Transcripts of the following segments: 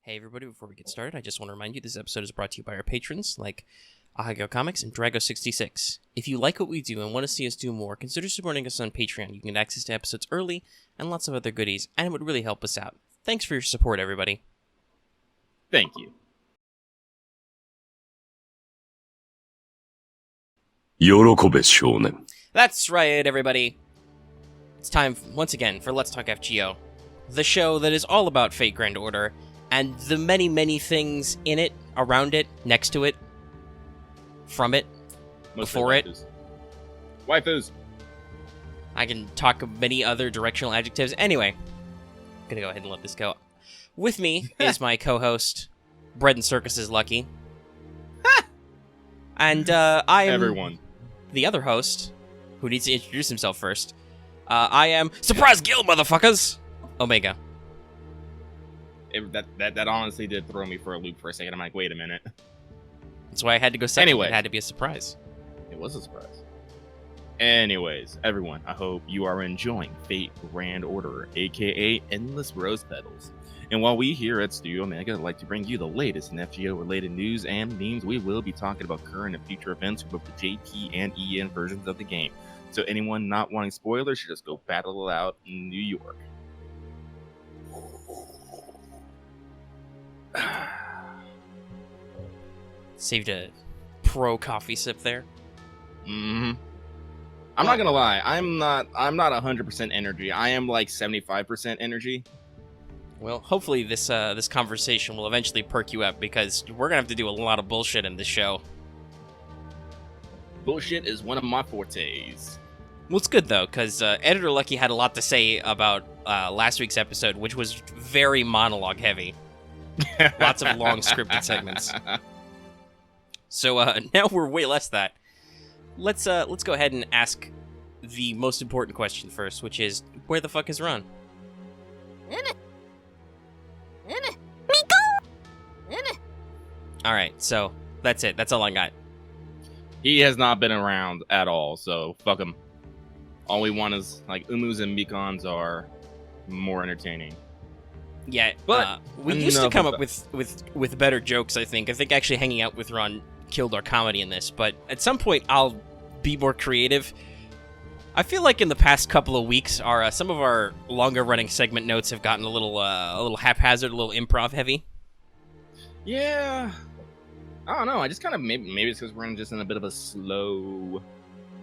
Hey everybody, before we get started, I just want to remind you this episode is brought to you by our patrons like Ahagao Comics and Drago66. If you like what we do and want to see us do more, consider supporting us on Patreon. You can get access to episodes early and lots of other goodies, and it would really help us out. Thanks for your support, everybody. Thank you. That's right, everybody. It's time, once again, for Let's Talk FGO, the show that is all about Fate Grand Order, and the many, many things in it, around it, next to it, from it, before it. Waifus. I can talk of many other directional adjectives. Anyway, I'm gonna go ahead and let this go. With me is my co-host, Bread and Circus is Lucky. And I am everyone. The other host, who needs to introduce himself first. I am Surprise Gil, motherfuckers! Omega. That honestly did throw me for a loop for a second. I'm like, wait a minute. That's why I had to go second. Anyway. It had to be a surprise. It was a surprise. Anyways, everyone, I hope you are enjoying Fate Grand Order, aka Endless Rose Petals. And while we here at Studio Omega like to bring you the latest in FGO-related news and memes, we will be talking about current and future events for both the JP and EN versions of the game. So anyone not wanting spoilers should just go battle it out in New York. Saved a pro coffee sip there. I'm not gonna lie, I'm not 100% energy. I am like 75% energy. Well, hopefully this this conversation will eventually perk you up, because we're gonna have to do a lot of bullshit in this show. Bullshit is one of my fortes. Well, it's good though, because Editor Lucky had a lot to say about last week's episode, which was very monologue heavy. Lots of long scripted segments. So now we're way less that. Let's go ahead and ask the most important question first, which is, where the fuck is Ron? Alright, so that's it. That's all I got. He has not been around at all, so fuck him. All we want is, like, Umus and Mikons are more entertaining. Yeah, but we used to come up with better jokes, I think. I think actually hanging out with Ron killed our comedy in this, but at some point I'll be more creative. I feel like in the past couple of weeks, some of our longer-running segment notes have gotten a little haphazard, a little improv heavy. Yeah, I don't know. I just kind of maybe it's because we're just in a bit of a slow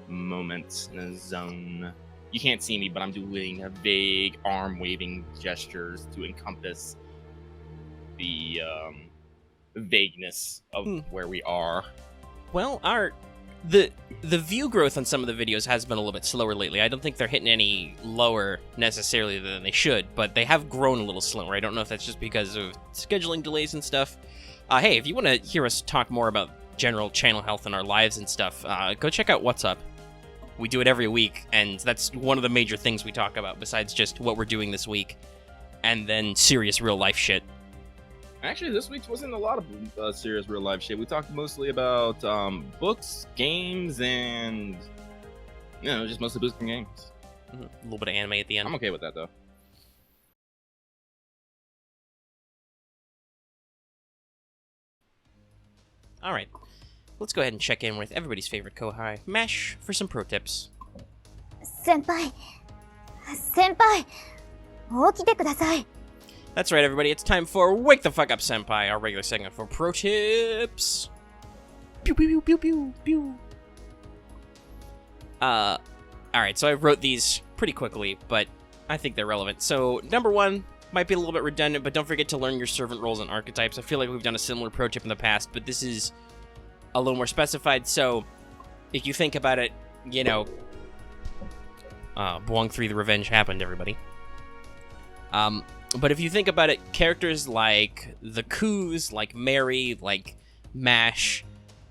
moment in a zone. You can't see me, but I'm doing vague arm-waving gestures to encompass the vagueness of where we are. Well, the view growth on some of the videos has been a little bit slower lately. I don't think they're hitting any lower necessarily than they should, but they have grown a little slower. I don't know if that's just because of scheduling delays and stuff. Hey, if you want to hear us talk more about general channel health and our lives and stuff, go check out What's Up. We do it every week, and that's one of the major things we talk about, besides just what we're doing this week, and then serious real-life shit. Actually, this week wasn't a lot of serious real-life shit. We talked mostly about books, games, and, just mostly books and games. A little bit of anime at the end. I'm okay with that, though. Alright, let's go ahead and check in with everybody's favorite Kohai, Mesh, for some pro tips. Senpai, 起きてください. That's right, everybody, it's time for Wake the Fuck Up Senpai, our regular segment for pro tips. Pew pew pew pew pew pew. Alright, so I wrote these pretty quickly, but I think they're relevant. So, number one, might be a little bit redundant, but don't forget to learn your servant roles and archetypes. I feel like we've done a similar pro tip in the past, but this is a little more specified. So, if you think about it, Boang 3 The Revenge happened, everybody. But if you think about it, characters like the Coos, like Mary, like Mash,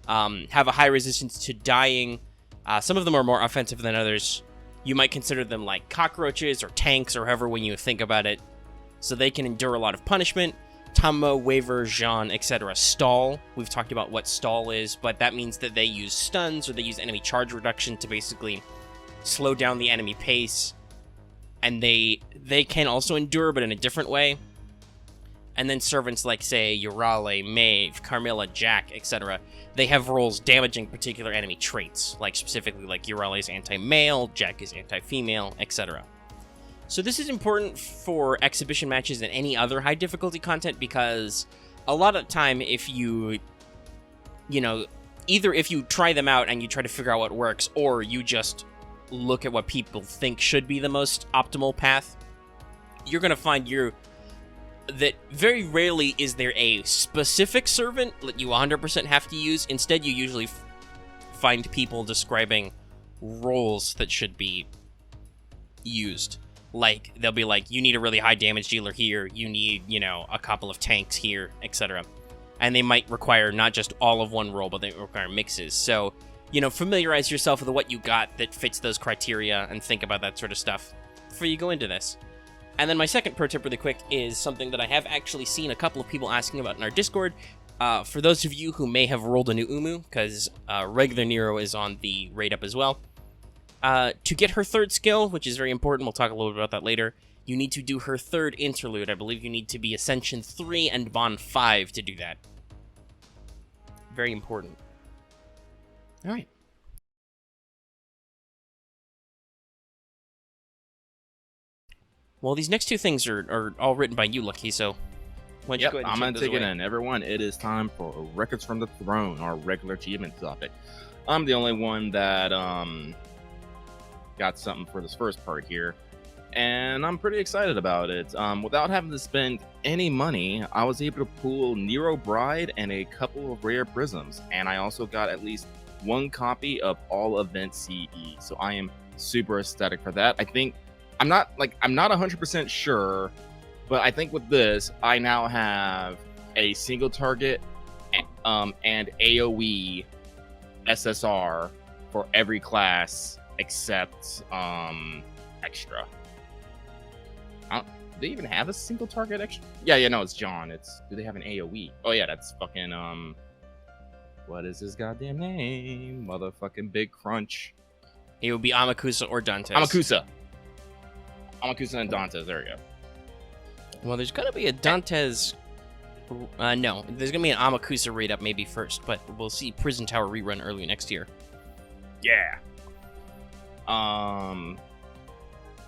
have a high resistance to dying. Some of them are more offensive than others. You might consider them like cockroaches or tanks or however when you think about it. So they can endure a lot of punishment. Tamo, Waver, Jean, etc. Stall. We've talked about what stall is, but that means that they use stuns or they use enemy charge reduction to basically slow down the enemy pace. And they can also endure, but in a different way. And then servants like, say, Urale, Maeve, Carmilla, Jack, etc., they have roles damaging particular enemy traits, like specifically like Urale is anti-male, Jack is anti-female, etc. So this is important for exhibition matches and any other high difficulty content because a lot of the time if you know, either if you try them out and you try to figure out what works, or you just look at what people think should be the most optimal path, you're going to find that very rarely is there a specific servant that you 100% have to use. Instead, you usually find people describing roles that should be used. Like, they'll be like, you need a really high damage dealer here, you need, you know, a couple of tanks here, etc. And they might require not just all of one role, but they require mixes. So, you know, familiarize yourself with what you got that fits those criteria and think about that sort of stuff before you go into this. And then my second pro tip really quick is something that I have actually seen a couple of people asking about in our Discord. For those of you who may have rolled a new Umu, because regular Nero is on the raid up as well, to get her third skill, which is very important, we'll talk a little bit about that later, you need to do her third interlude. I believe you need to be Ascension 3 and Bond 5 to do that. Very important. Alright. Well, these next two things are all written by you, Lucky, so why don't you go ahead and I'm going to take it away. in. Everyone, it is time for Records from the Throne, our regular achievement topic. I'm the only one that got something for this first part here, and I'm pretty excited about it. Without having to spend any money, I was able to pull Nero Bride and a couple of rare prisms, and I also got at least one copy of all event CE, so I am super ecstatic for that. I think I'm not 100% sure, but I think with this, I now have a single target and AoE SSR for every class except extra. Do they even have a single target extra? Yeah, no, it's John. Do they have an AoE? Oh yeah, that's fucking what is his goddamn name? Motherfucking Big Crunch. It would be Amakusa or Dantes. Amakusa and Dantes, there we go. Well, there's gonna be a Dantes... no, there's gonna be an Amakusa raid up maybe first, but we'll see Prison Tower rerun early next year. Yeah.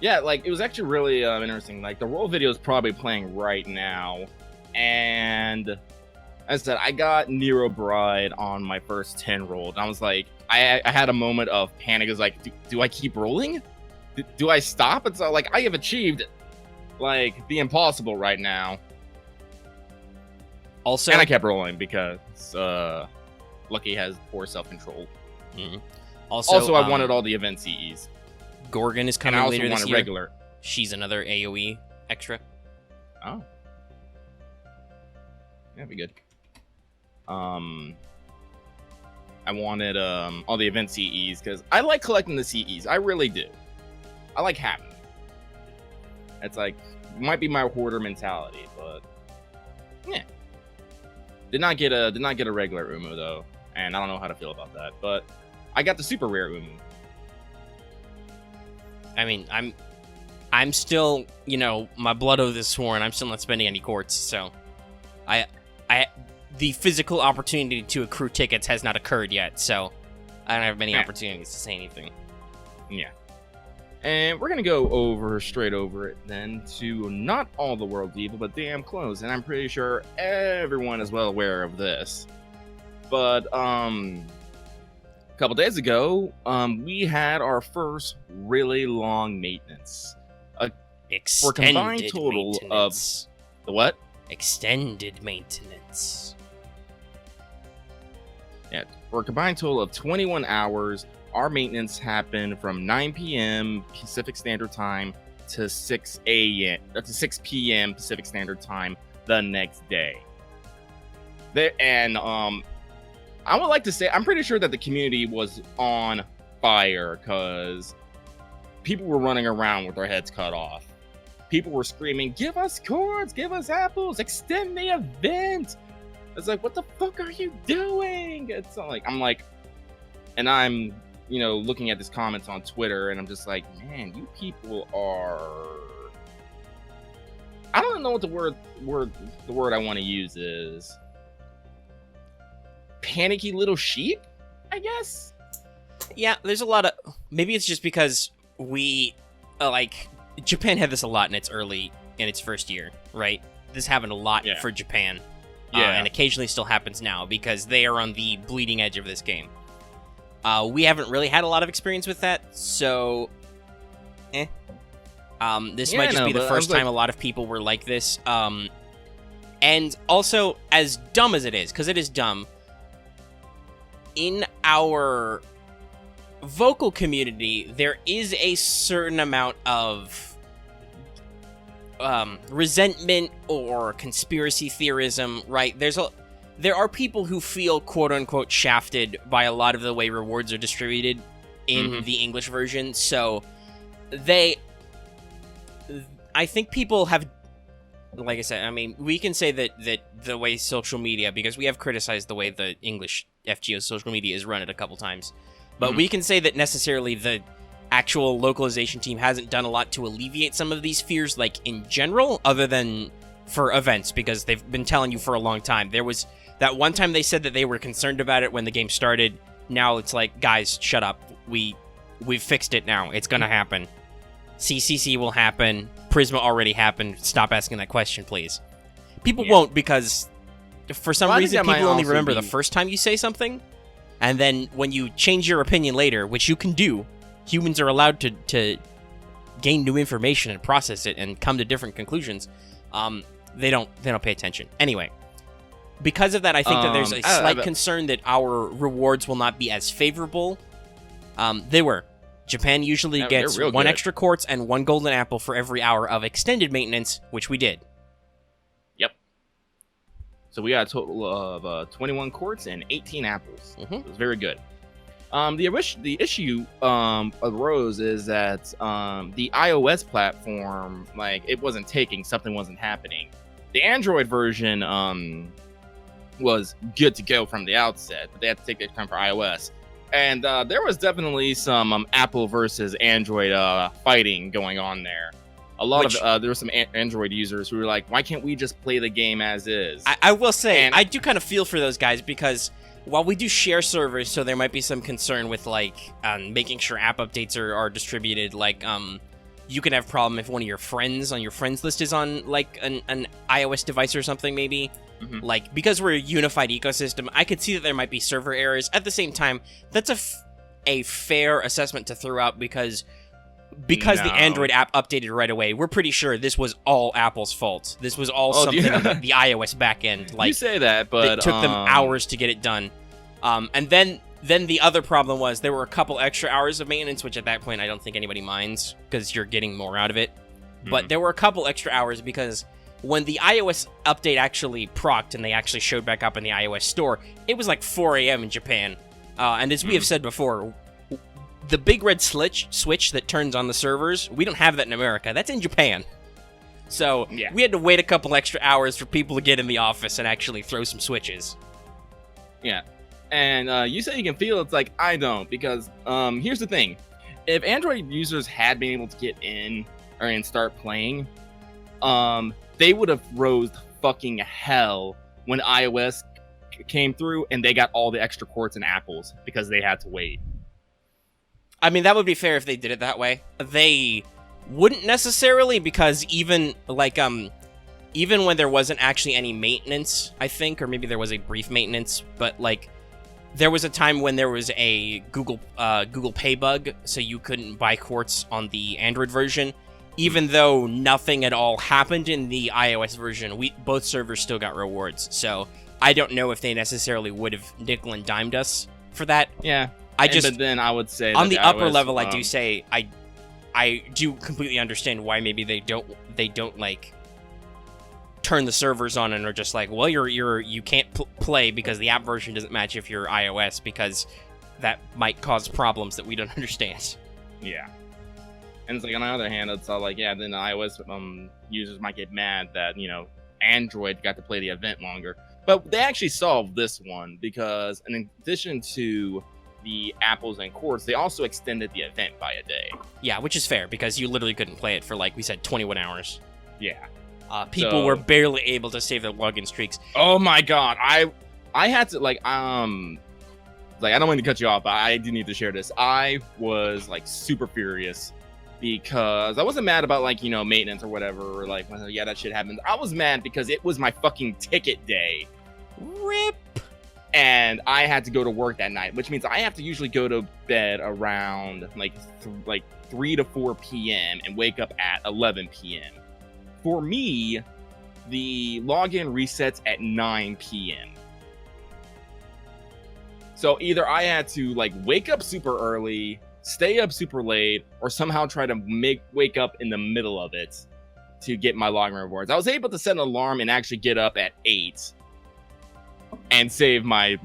Yeah, like, it was actually really interesting. Like, the roll video is probably playing right now, and as I said, I got Nero Bride on my first 10 roll, and I was like, I had a moment of panic. I was like, do I keep rolling? Do I stop? It's like, I have achieved, like, the impossible right now. Also, and I kept rolling because Lucky has poor self-control. Mm-hmm. Also, I wanted all the event CEs. Gorgon is coming and I also later this wanted year. Regular. She's another AoE extra. Oh. That'd be good. I wanted all the event CEs because I like collecting the CEs. I really do. I like having them. It's like, might be my hoarder mentality, but yeah. Did not get a regular Umu though, and I don't know how to feel about that. But I got the super rare Umu. I mean, I'm still, you know, my blood oath is sworn. I'm still not spending any quartz, so the physical opportunity to accrue tickets has not occurred yet, so I don't have many opportunities to say anything. Yeah. And we're gonna go straight over it then to not all the world's evil, but damn close. And I'm pretty sure everyone is well aware of this. But a couple days ago, we had our first really long maintenance. For a combined total of the what? Extended maintenance. Yeah, for a combined total of 21 hours. Our maintenance happened from 9 p.m. Pacific Standard Time to 6 p.m. Pacific Standard Time the next day. I would like to say, I'm pretty sure that the community was on fire because people were running around with their heads cut off. People were screaming, "Give us cords, give us apples, extend the event." It's like, what the fuck are you doing? It's not like, I'm you know, looking at these comments on Twitter, and I'm just like, man, you people are... I don't don't know what the word I want to use is. Panicky little sheep, I guess. Yeah, there's a lot of... Maybe it's just because we, Japan had this a lot in its first year, right? This happened a lot for Japan. And occasionally still happens now because they are on the bleeding edge of this game. We haven't really had a lot of experience with that, so... This might just be the first time a lot of people were like this. And also, as dumb as it is, because it is dumb, in our vocal community, there is a certain amount of resentment or conspiracy theorism, right? There are people who feel quote-unquote shafted by a lot of the way rewards are distributed in the English version, so I think people have, like I said, I mean, we can say that the way social media, because we have criticized the way the English FGO social media is run it a couple times, but we can say that necessarily the actual localization team hasn't done a lot to alleviate some of these fears, like, in general, other than for events, because they've been telling you for a long time. There was that one time they said that they were concerned about it when the game started. Now it's like, guys, shut up. We've fixed it now. It's gonna happen. CCC will happen. Prisma already happened. Stop asking that question, please. People won't, because for some reason people only remember the first time you say something, and then when you change your opinion later, which you can do, humans are allowed to gain new information and process it and come to different conclusions. They don't pay attention. Anyway, because of that, I think that there's a slight concern that our rewards will not be as favorable. Japan usually gets 1 extra quartz and 1 golden apple for every hour of extended maintenance, which we did. Yep. So we got a total of 21 quartz and 18 apples. It was very good. The issue arose is that the iOS platform, like, it wasn't taking, something wasn't happening. The Android version was good to go from the outset, but they had to take their time for iOS. And there was definitely some Apple versus Android fighting going on there. There were some Android users who were like, why can't we just play the game as is? I will say, I do kind of feel for those guys, because while we do share servers, so there might be some concern with, like, making sure app updates are distributed. Like, you can have a problem if one of your friends on your friends list is on, like, an iOS device or something, maybe. Like, because we're a unified ecosystem, I could see that there might be server errors. At the same time, that's a fair assessment to throw out, because the Android app updated right away, we're pretty sure this was all Apple's fault. This was all something on the iOS backend. Like, you say that, but it took them hours to get it done. And then the other problem was there were a couple extra hours of maintenance, which at that point I don't think anybody minds, because you're getting more out of it. But there were a couple extra hours, because when the iOS update actually procced and they actually showed back up in the iOS store, it was like 4 a.m. in Japan. And as we have said before, the big red switch that turns on the servers, we don't have that in America. That's in Japan. So we had to wait a couple extra hours for people to get in the office and actually throw some switches. Yeah. And you say you can feel it. It's like, I don't, because here's the thing. If Android users had been able to get in and start playing, they would have rose fucking hell when iOS came through and they got all the extra quartz and apples because they had to wait. I mean, that would be fair if they did it that way. They wouldn't necessarily, because even when there wasn't actually any maintenance, I think, or maybe there was a brief maintenance, but like there was a time when there was a Google Pay bug, so you couldn't buy quartz on the Android version. Even though nothing at all happened in the iOS version, both servers still got rewards. So I don't know if they necessarily would have nickel and dimed us for that. Yeah. But then I would say on the upper level, I do say I do completely understand why maybe they don't like turn the servers on and are just like, well, you can't play because the app version doesn't match if you're iOS, because that might cause problems that we don't understand. Yeah. And it's like, on the other hand, it's all like, yeah, then the iOS users might get mad that, Android got to play the event longer. But they actually solved this one, because in addition to the apples and quartz, they also extended the event by a day. Yeah, which is fair, because you literally couldn't play it for, like we said, 21 hours. Yeah. People were barely able to save their login streaks. Oh my god, I had to like I don't mean to cut you off, but I do need to share this. I was like super furious because I wasn't mad about like, you know, maintenance or whatever, or like, well, yeah, that shit happened. I was mad because it was my fucking ticket day. Rip. And I had to go to work that night, which means I have to usually go to bed around like 3 to 4 p.m. and wake up at 11 p.m. For me, the login resets at 9 p.m. So either I had to like wake up super early, stay up super late, or somehow try to wake up in the middle of it to get my login rewards. I was able to set an alarm and actually get up at 8 and save my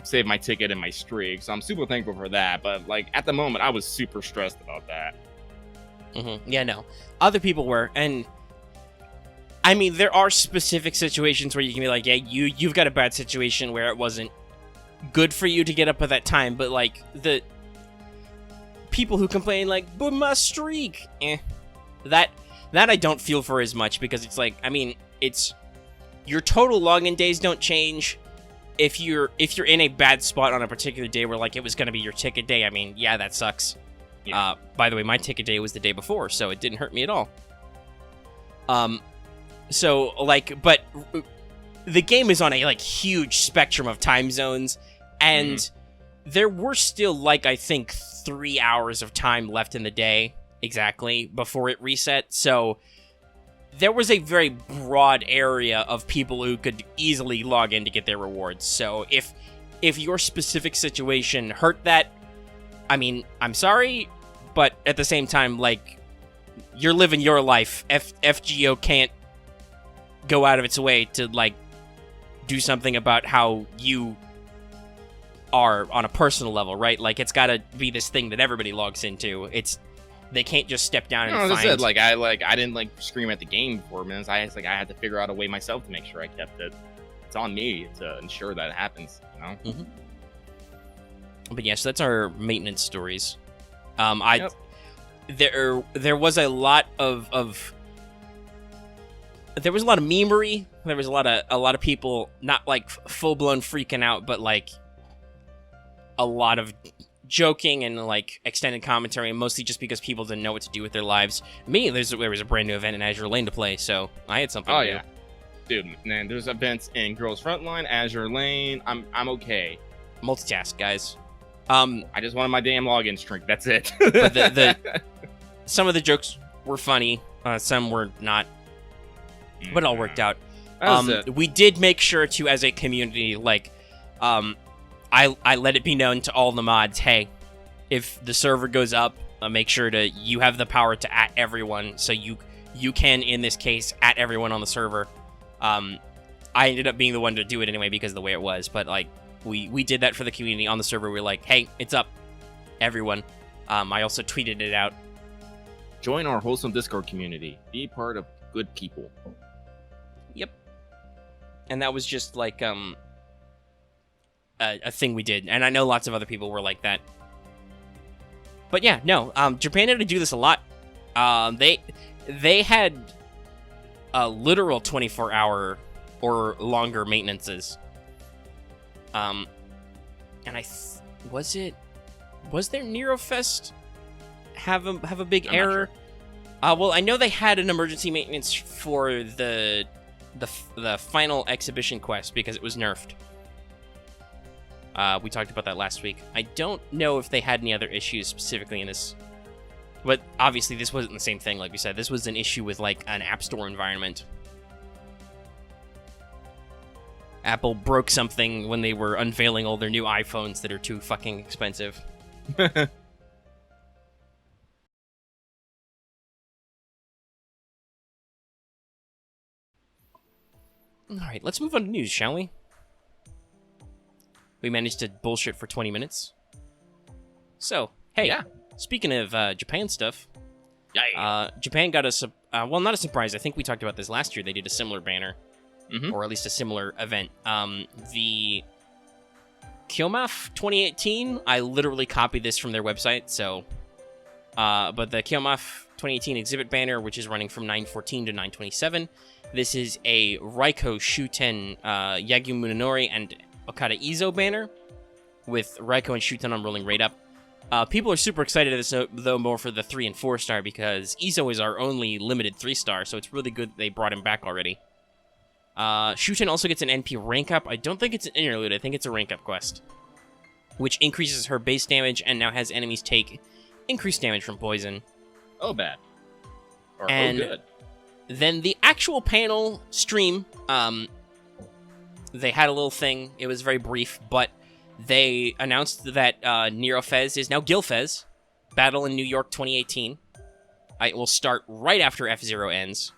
ticket and my streak. So I'm super thankful for that. But like at the moment, I was super stressed about that. Mm-hmm. Yeah, no. Other people were, and I mean, there are specific situations where you can be like, yeah, you've got a bad situation where it wasn't good for you to get up at that time, but like the people who complain like, but my streak, that I don't feel for as much, because it's like, I mean, it's your total login days don't change. If you're in a bad spot on a particular day where like it was going to be your ticket day, I mean, yeah, that sucks. Yeah. By the way, my ticket day was the day before, so it didn't hurt me at all. So like, but the game is on a like huge spectrum of time zones, and there were still like, I think 3 hours of time left in the day exactly before it reset. So there was a very broad area of people who could easily log in to get their rewards. So if your specific situation hurt that, I mean, I'm sorry, but at the same time, like, you're living your life. FGO can't go out of its way to, like, do something about how you are on a personal level, right? Like, it's gotta be this thing that everybody logs into. They can't just step down and as find... I said, like, I didn't like scream at the game for minutes. I had to figure out a way myself to make sure I kept it. It's on me to ensure that it happens, you know? Mm-hmm. But yes, that's our maintenance stories. Yep. There was a lot of there was a lot of memery. There was a lot of people not like full blown freaking out, but like a lot of joking and like extended commentary, and mostly just because people didn't know what to do with their lives. Me, there was a brand new event in Azure Lane to play, so I had something. Oh to yeah, do. Dude, man, there's events in Girls Frontline, Azure Lane. I'm okay. Multitask, guys. I just wanted my damn login streak. That's it. But the some of the jokes were funny, some were not, but it all worked out. We did make sure to, as a community, like, I let it be known to all the mods, hey, if the server goes up, make sure you have the power to @ everyone, so you can, in this case, @ everyone on the server. I ended up being the one to do it anyway because of the way it was, but like we did that for the community on the server. We're like, hey, it's up, everyone. I also tweeted it out. Join our wholesome Discord community. Be part of good people. Yep. And that was just like a thing we did, and I know lots of other people were like that. But yeah, no, Japan had to do this a lot. They had a literal 24-hour or longer maintenances. And was there Nerofest have a big error? Well, I know they had an emergency maintenance for the final exhibition quest because it was nerfed. We talked about that last week. I don't know if they had any other issues specifically in this, but obviously this wasn't the same thing. Like we said, this was an issue with like an App Store environment. Apple broke something when they were unveiling all their new iPhones that are too fucking expensive. All right, let's move on to news, shall we? We managed to bullshit for 20 minutes. So, hey, yeah. Speaking of Japan stuff, Yeah. Japan got well, not a surprise. I think we talked about this last year. They did a similar banner, or at least a similar event. The KyomaF 2018, I literally copied this from their website, so... but the KyomaF 2018 exhibit banner, which is running from 9/14 to 9/27. This is a Raiko Shuten Yagyu Munenori and Okada Izo banner, with Raiko and Shuten on rolling right up. People are super excited at this, though, more for the 3 and 4 star, because Izo is our only limited 3 star, so it's really good they brought him back already. Shuten also gets an NP rank up. I don't think it's an interlude, I think it's a rank up quest, which increases her base damage and now has enemies take increased damage from poison. Oh, bad. Or And- oh, good. Then the actual panel stream, they had a little thing. It was very brief, but they announced that Nerofest is now Gilfest. Battle in New York 2018. It will start right after F-Zero ends.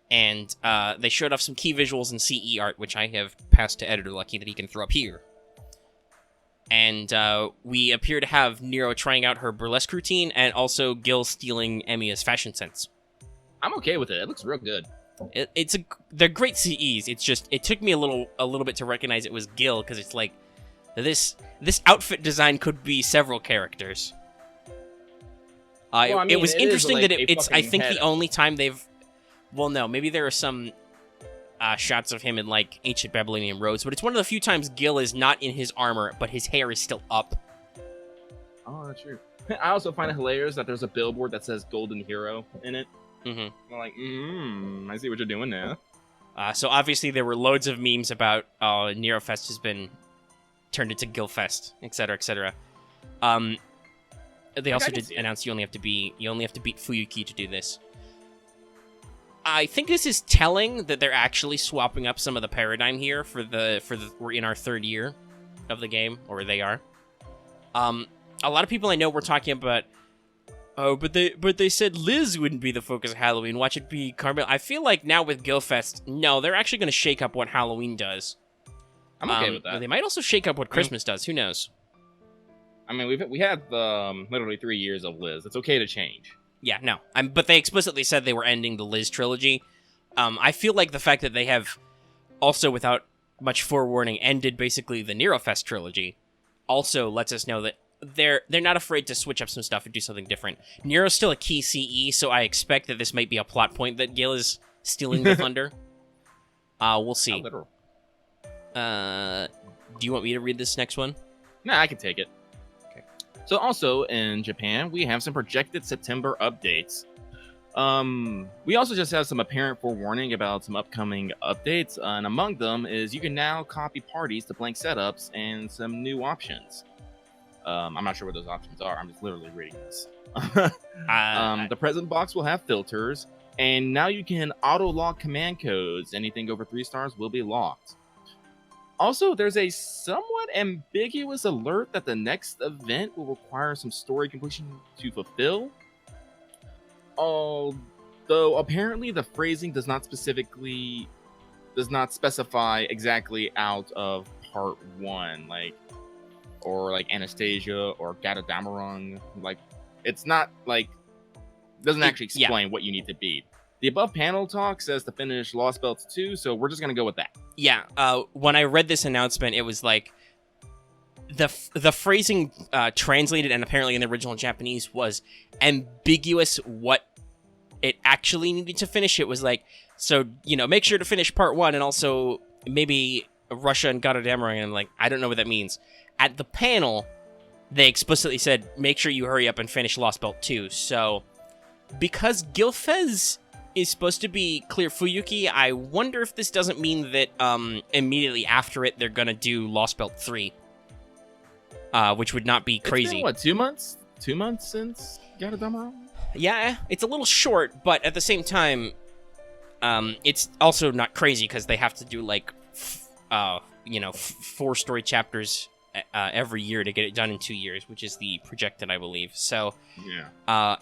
And they showed off some key visuals and CE art, which I have passed to Editor Lucky that he can throw up here. And we appear to have Nero trying out her burlesque routine, and also Gil stealing Emiya's fashion sense. I'm okay with it. It looks real good. They're great CEs. It's just it took me a little bit to recognize it was Gil, because it's like this outfit design could be several characters. Well, I mean, it was it is interesting like that a it's I fucking think head. the only time they've, well, no, maybe there are some shots of him in like ancient Babylonian robes, but it's one of the few times Gil is not in his armor, but his hair is still up. Oh, that's true. I also find it hilarious that there's a billboard that says Golden Hero in it. Mm-hmm. I'm like, I see what you're doing now. So obviously there were loads of memes about Nerofest has been turned into Gilfest, etc., etc. They also can did see it. announce you only have to beat Fuyuki to do this. I think this is telling that they're actually swapping up some of the paradigm here for the we're in our 3rd year of the game, or they are. A lot of people I know were talking about, oh, but they said Liz wouldn't be the focus of Halloween. Watch it be Carmel. I feel like now with Gilfest, no, they're actually going to shake up what Halloween does. I'm okay with that. They might also shake up what Christmas does. Who knows? I mean, we had literally 3 years of Liz. It's okay to change. Yeah, no. But they explicitly said they were ending the Liz trilogy. I feel like the fact that they have also, without much forewarning, ended basically the Nerofest trilogy also lets us know that they're not afraid to switch up some stuff and do something different. Nero's still a key CE, so I expect that this might be a plot point that Gil is stealing the thunder. We'll see. Literal. Do you want me to read this next one? Nah, I can take it. Okay. So also in Japan, we have some projected September updates. We also just have some apparent forewarning about some upcoming updates, and among them is you can now copy parties to blank setups and some new options. I'm not sure what those options are. I'm just literally reading this. The present box will have filters, and now you can auto-lock command codes. Anything over 3 stars will be locked. Also, there's a somewhat ambiguous alert that the next event will require some story completion to fulfill. Although apparently the phrasing does not specify exactly out of part 1, or Anastasia or Gadadamarung. It's not doesn't actually explain what you need to beat. The above panel talk says to finish Lost Belts 2, so we're just gonna go with that. Yeah, when I read this announcement, it was like the phrasing translated and apparently in the original Japanese was ambiguous what it actually needed to finish. It was like, so, make sure to finish part 1 and also maybe Russia and Gadadamarung, and I'm like, I don't know what that means. At the panel, they explicitly said, make sure you hurry up and finish Lost Belt 2. So, because Gilfest is supposed to be Clear Fuyuki, I wonder if this doesn't mean that immediately after it, they're going to do Lost Belt 3. Which would not be crazy. It's been, what, 2 months? 2 months since Gadadamarung? Yeah, it's a little short, but at the same time, it's also not crazy because they have to do 4 story chapters every year to get it done in 2 years, which is the projected, I believe. So, yeah,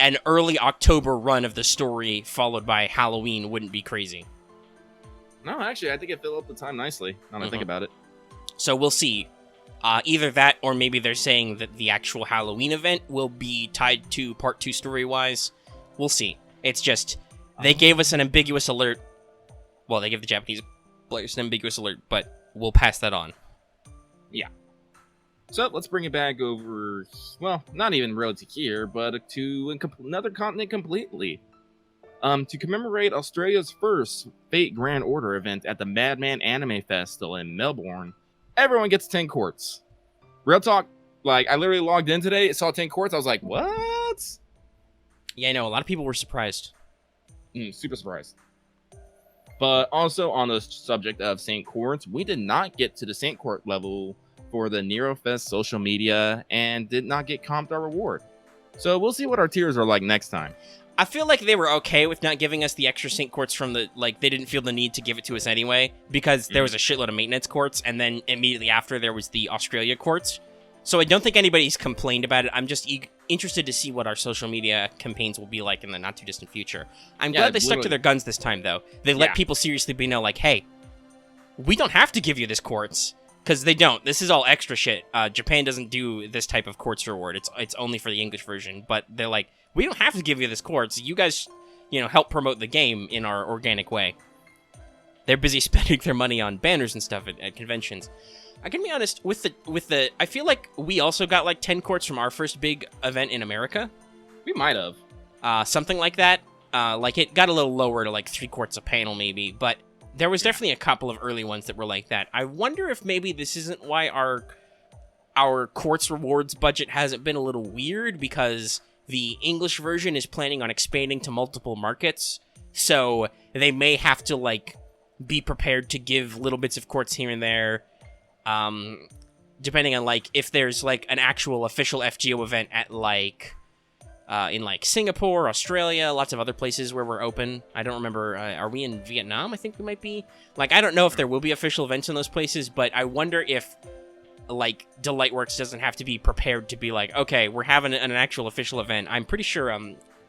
an early October run of the story followed by Halloween wouldn't be crazy. No, actually, I think it filled up the time nicely. Now that I think about it. So we'll see. Either that, or maybe they're saying that the actual Halloween event will be tied to part 2 story-wise. We'll see. It's just, they gave us an ambiguous alert. Well, they gave the Japanese players an ambiguous alert, but we'll pass that on. Yeah. So let's bring it back over, well, not even really to here, but to another continent completely. To commemorate Australia's first Fate Grand Order event at the Madman Anime Festival in Melbourne, everyone gets 10 quartz. Real talk, like, I literally logged in today, saw 10 quartz, I was like, what? Yeah, I know, a lot of people were surprised. Super surprised. But also on the subject of St. Quartz, we did not get to the St. Quartz level for the Nerofest social media and did not get comped our reward. So we'll see what our tiers are like next time. I feel like they were okay with not giving us the extra St. Quartz from the, like, they didn't feel the need to give it to us anyway, because there was a shitload of maintenance quartz, and then immediately after there was the Australia quartz. So I don't think anybody's complained about it. I'm just interested to see what our social media campaigns will be like in the not-too-distant future. I'm glad they stuck to their guns this time, though. They let people seriously know, like, hey, we don't have to give you this quartz, because they don't. This is all extra shit. Japan doesn't do this type of quartz reward. It's only for the English version, but they're like, we don't have to give you this quartz. You guys, help promote the game in our organic way. They're busy spending their money on banners and stuff at conventions. I can be honest, with the I feel like we also got like 10 quartz from our first big event in America. We might have. Something like that. Like it got a little lower to like 3 quartz a panel maybe, but there was definitely a couple of early ones that were like that. I wonder if maybe this isn't why our quartz rewards budget hasn't been a little weird, because the English version is planning on expanding to multiple markets, so they may have to like be prepared to give little bits of quartz here and there. Depending on like if there's like an actual official FGO event at like in like Singapore, Australia, lots of other places where we're open. I don't remember. Are we in Vietnam? I think we might be. Like, I don't know if there will be official events in those places, but I wonder if like Delightworks doesn't have to be prepared to be like, okay, we're having an actual official event. I'm pretty sure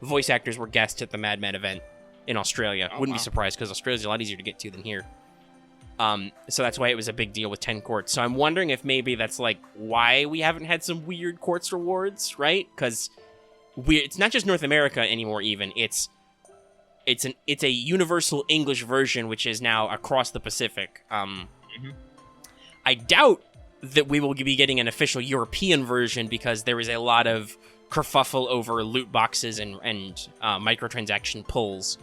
voice actors were guests at the Madman event in Australia. Wouldn't be surprised, because Australia's a lot easier to get to than here. So that's why it was a big deal with 10 quartz. So I'm wondering if maybe that's like why we haven't had some weird quartz rewards, right? Because it's not just North America anymore. Even it's a universal English version, which is now across the Pacific. I doubt that we will be getting an official European version, because there is a lot of kerfuffle over loot boxes and microtransaction pulls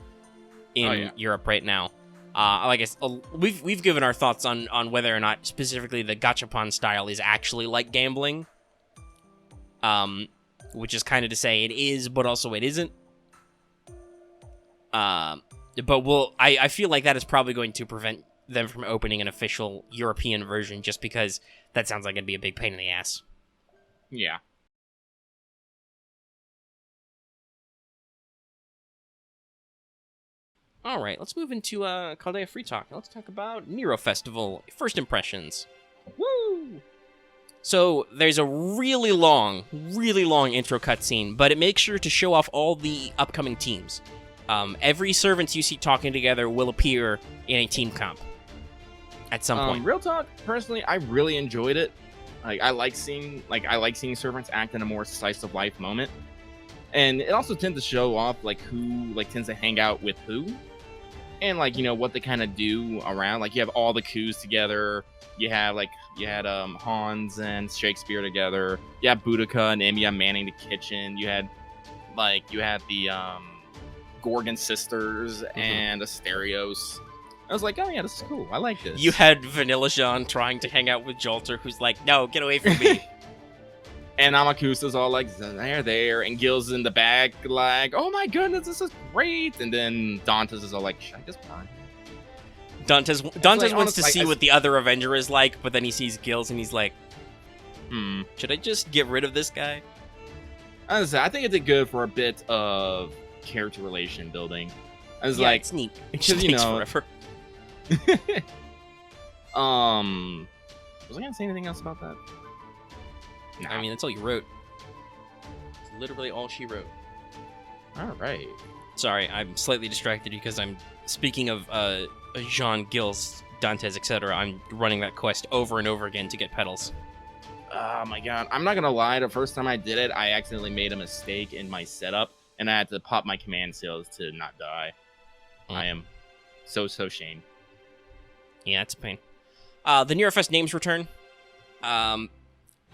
in Europe right now. I guess we've given our thoughts on whether or not specifically the gachapon style is actually like gambling, which is kind of to say it is, but also it isn't. But I feel like that is probably going to prevent them from opening an official European version, just because that sounds like it'd be a big pain in the ass. Yeah. All right, let's move into Caldea Free Talk. Let's talk about Nero Festival First Impressions. Woo! So there's a really long intro cutscene, but it makes sure to show off all the upcoming teams. Every servants you see talking together will appear in a team comp at some point. Real talk, personally, I really enjoyed it. Like I like seeing servants act in a more slice of life moment, and it also tends to show off like who like tends to hang out with who. And like, what they kind of do around. Like you have all the coups together. You had Hans and Shakespeare together. You had Boudica and Emiya manning the kitchen. You had the Gorgon sisters and Asterios. I was like, oh yeah, this is cool. I like this. You had Vanilla Jean trying to hang out with Jolter, who's like, no, get away from me. And Amakusa's all like, there, and Gil's in the back like, oh my goodness, this is great. And then Dantes is all like, should I just burn? Dantes wants to see what the other Avenger is like, but then he sees Gil's and he's like, should I just get rid of this guy? I think it did good for a bit of character relation building. I was it's neat. It just takes forever. Was I gonna say anything else about that? No. I mean, that's all you wrote. It's literally all she wrote. All right. Sorry, I'm slightly distracted because I'm speaking of Jean, Gils, Dantes, etc. I'm running that quest over and over again to get petals. Oh my god. I'm not gonna lie, the first time I did it, I accidentally made a mistake in my setup, and I had to pop my command seals to not die. I am so shamed. Yeah, it's a pain. The Nerofest names return.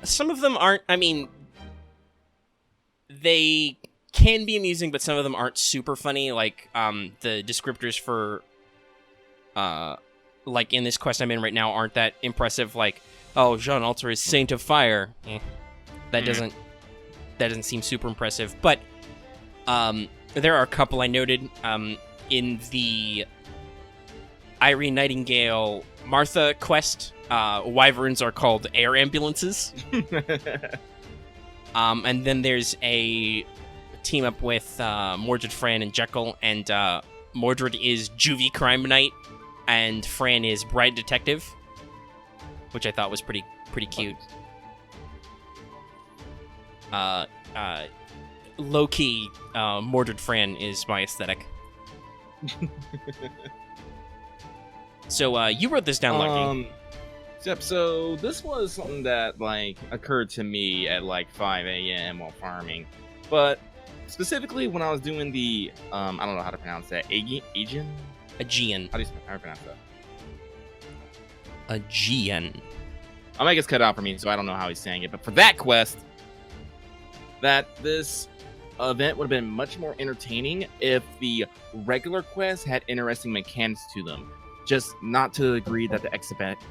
Some of them aren't, I mean, they can be amusing, but some of them aren't super funny. Like, the descriptors for, like, in this quest I'm in right now aren't that impressive. Like, oh, Jean Alter is Saint of Fire. That doesn't seem super impressive. But, there are a couple I noted, in the Irene Nightingale Martha quest. Wyverns are called air ambulances. And then there's a team up with Mordred, Fran, and Jekyll, and Mordred is Juvie Crime Knight, and Fran is Bride Detective, which I thought was pretty cute. Low-key, Mordred Fran is my aesthetic. So, you wrote this down, Lucky. Yep, so this was something that, like, occurred to me at, like, 5 a.m. while farming. But, specifically when I was doing the, I don't know how to pronounce that, Aegean? Aegean. How do you pronounce that? Aegean. I might get cut out for me, so I don't know how he's saying it. But for that quest, that this event would have been much more entertaining if the regular quests had interesting mechanics to them. Just not to the degree that the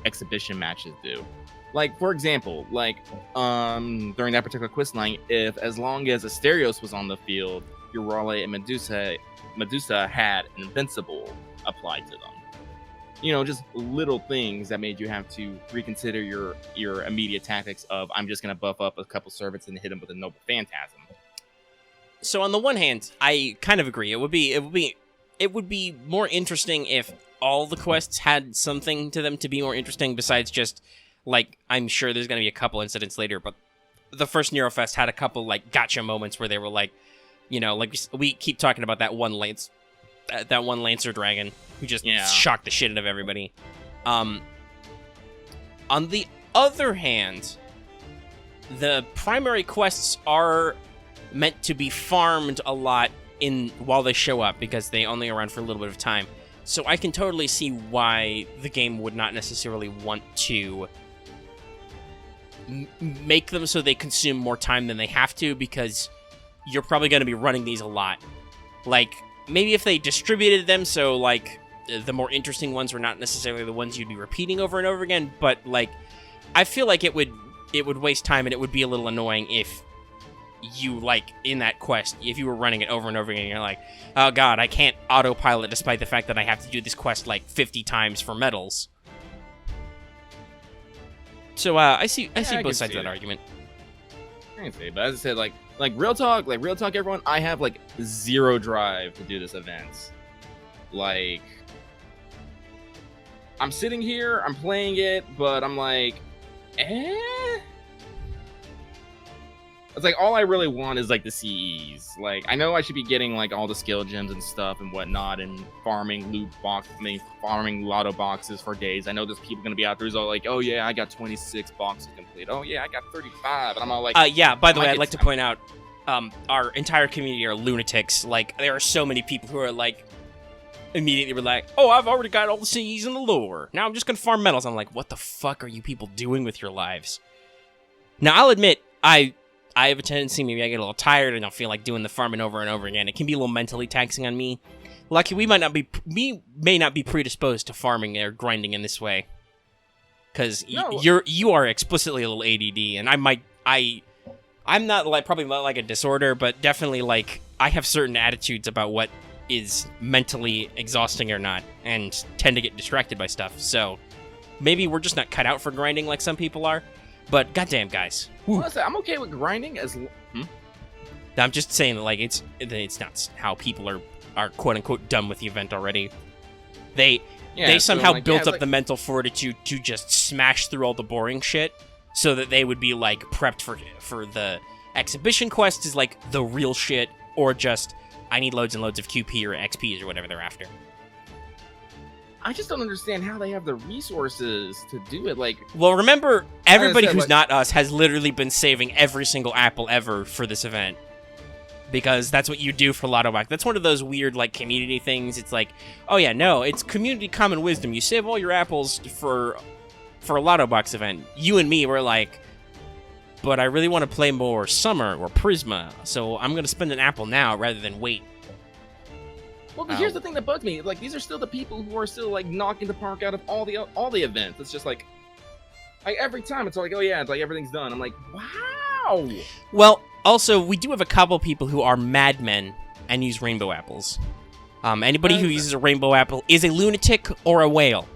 exhibition matches do. Like, for example, like, during that particular quest line, if as long as Asterios was on the field, Eurale and Medusa had Invincible applied to them. You know, just little things that made you have to reconsider your immediate tactics of, I'm just going to buff up a couple servants and hit them with a Noble Phantasm. So on the one hand, I kind of agree. It would be more interesting if all the quests had something to them to be more interesting besides just, like, I'm sure there's going to be a couple incidents later, but the first Nerofest had a couple, like, gotcha moments where they were like, you know, like, we keep talking about that one Lancer dragon who just shocked the shit out of everybody. On the other hand, the primary quests are meant to be farmed a lot while they show up because they only are around for a little bit of time. So I can totally see why the game would not necessarily want to make them so they consume more time than they have to, because you're probably going to be running these a lot. Like, maybe if they distributed them so, like, the more interesting ones were not necessarily the ones you'd be repeating over and over again, but, like, I feel like it would waste time and it would be a little annoying if you, like, in that quest, if you were running it over and over again, you're like, oh god, I can't autopilot despite the fact that I have to do this quest, like, 50 times for medals. So, I see both sides of that argument. I can say, but as I said, like real talk, everyone, I have, like, zero drive to do this event. Like, I'm sitting here, I'm playing it, but I'm like, It's like, all I really want is, like, the CEs. Like, I know I should be getting, like, all the skill gems and stuff and whatnot, and farming farming lotto boxes for days. I know there's people gonna be out there who's all like, oh yeah, I got 26 boxes complete. Oh yeah, I got 35. And I'm all like, yeah, by the way, I'd like to point out, our entire community are lunatics. Like, there are so many people who are, like, immediately were like, oh, I've already got all the CEs in the lore. Now I'm just gonna farm medals. I'm like, what the fuck are you people doing with your lives? Now, I'll admit, I have a tendency, maybe I get a little tired and I'll feel like doing the farming over and over again. It can be a little mentally taxing on me. Lucky, we may not be predisposed to farming or grinding in this way. Because you are explicitly a little ADD, and I'm not, like, probably not like a disorder, but definitely, like, I have certain attitudes about what is mentally exhausting or not, and tend to get distracted by stuff. So maybe we're just not cut out for grinding like some people are. But goddamn, guys. Honestly, I'm okay with grinding as. I'm just saying that, like, it's not how people are quote unquote done with the event already. They somehow built up the mental fortitude to just smash through all the boring shit, so that they would be, like, prepped for the exhibition quest is, like, the real shit, or just I need loads and loads of QP or XPs or whatever they're after. I just don't understand how they have the resources to do it. Like, well, remember, everybody who's not us has literally been saving every single apple ever for this event. Because that's what you do for Lotto Box. That's one of those weird, like, community things. It's like, oh yeah, no, it's community common wisdom. You save all your apples for a Lotto Box event. You and me were like, but I really want to play more Summer or Prisma, so I'm going to spend an apple now rather than wait. Well, but here's the thing that bugs me. Like, these are still the people who are still, like, knocking the park out of all the events. It's just like every time it's like, oh yeah, it's like everything's done. I'm like, wow. Well, also, we do have a couple people who are madmen and use rainbow apples. Anybody who uses a rainbow apple is a lunatic or a whale.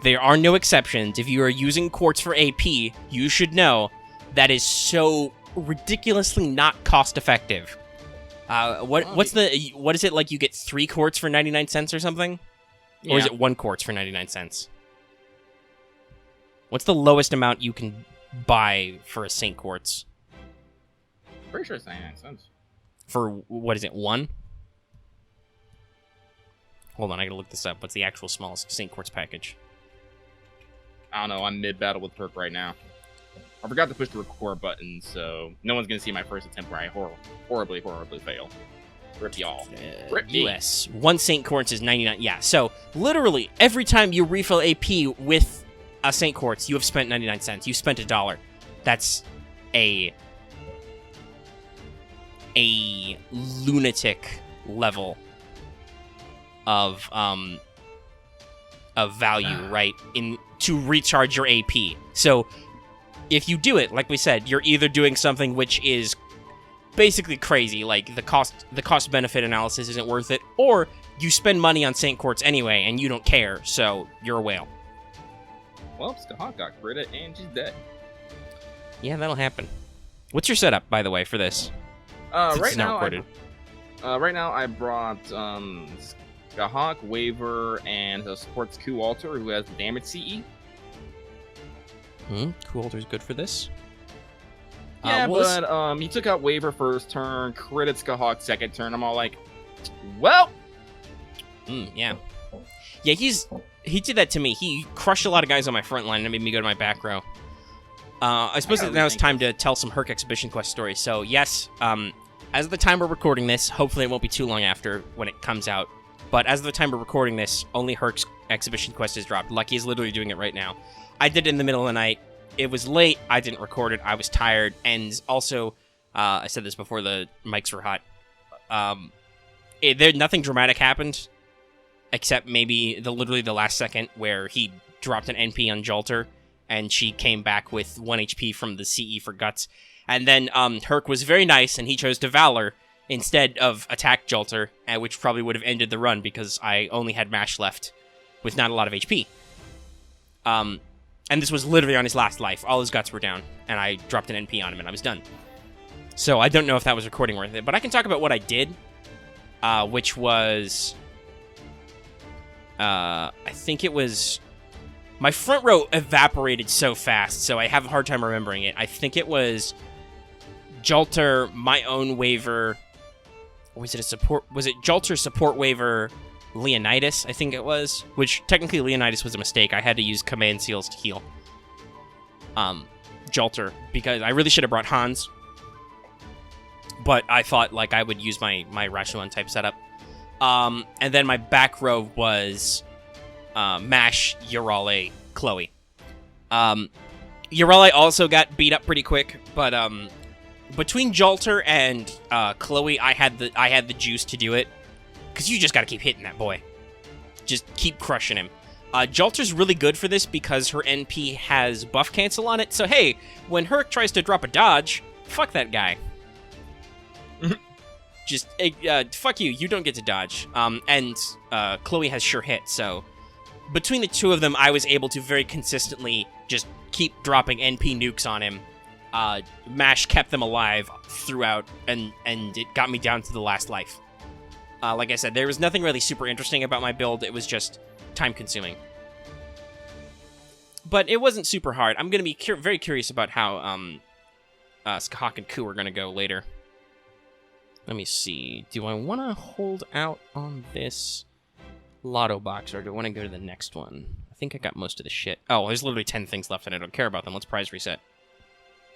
There are no exceptions. If you are using quartz for AP, you should know that is so ridiculously not cost-effective. What is it, like you get 3 quartz for 99 cents or something? Yeah. Or is it 1 quartz for 99 cents? What's the lowest amount you can buy for a Saint Quartz? Pretty sure it's 99 cents. For, what is it, 1? Hold on, I gotta look this up. What's the actual smallest Saint Quartz package? I don't know, I'm mid-battle with Perk right now. I forgot to push the record button, so no one's gonna see my first attempt where I horribly fail. Rip y'all. Rip US. 1 Saint Quartz is 99. Yeah, so literally every time you refill AP with a Saint Quartz, you have spent 99 cents. You spent $1. That's a lunatic level of value, right? To recharge your AP. So if you do it, like we said, you're either doing something which is basically crazy, like the cost benefit analysis isn't worth it, or you spend money on Saint Quartz anyway and you don't care, so you're a whale. Well, Skahawk got critted and she's dead. Yeah, that'll happen. What's your setup, by the way, for this? Right now I brought Skahawk, Waver, and supports Ku Alter, who has the damage CE. Ku Alter's good for this. Yeah, but he took out Waver first turn, critted Skahawk second turn. I'm all like, well. Yeah. Yeah, he did that to me. He crushed a lot of guys on my front line and made me go to my back row. I suppose that now it's time to tell some Herc Exhibition Quest stories. So, yes, as of the time we're recording this, hopefully it won't be too long after when it comes out, but as of the time we're recording this, only Herc's Exhibition Quest is dropped. Lucky is literally doing it right now. I did it in the middle of the night. It was late. I didn't record it. I was tired. And also, I said this before the mics were hot. Nothing dramatic happened, except maybe literally the last second where he dropped an NP on Jolter, and she came back with 1 HP from the CE for Guts. And then Herc was very nice, and he chose to Valor instead of attack Jolter, which probably would have ended the run because I only had Mash left with not a lot of HP. And this was literally on his last life. All his Guts were down, and I dropped an NP on him, and I was done. So I don't know if that was recording worth it, but I can talk about what I did, which was... I think it was... My front row evaporated so fast, so I have a hard time remembering it. I think it was Jolter, my own Waver... Or was it a support... Was it Jolter, support Waver, Leonidas, I think it was? Which, technically, Leonidas was a mistake. I had to use Command Seals to heal Jolter, because I really should have brought Hans. But I thought, like, I would use my Rashuan type setup. And then my back row was Mash, Urale, Chloe. Urale also got beat up pretty quick, but between Jolter and Chloe, I had the juice to do it. Because you just gotta keep hitting that boy. Just keep crushing him. Jolter's really good for this because her NP has buff cancel on it. So hey, when Herc tries to drop a dodge, fuck that guy. Just, fuck you, you don't get to dodge. And Chloe has sure hit, so... Between the two of them, I was able to very consistently just keep dropping NP nukes on him. Mash kept them alive throughout, and it got me down to the last life. Like I said, there was nothing really super interesting about my build, it was just time-consuming. But it wasn't super hard. I'm going to be very curious about how Skahawk and Ku are going to go later. Let me see. Do I want to hold out on this lotto box, or do I want to go to the next one? I think I got most of the shit. Oh, there's literally 10 things left, and I don't care about them. Let's prize reset.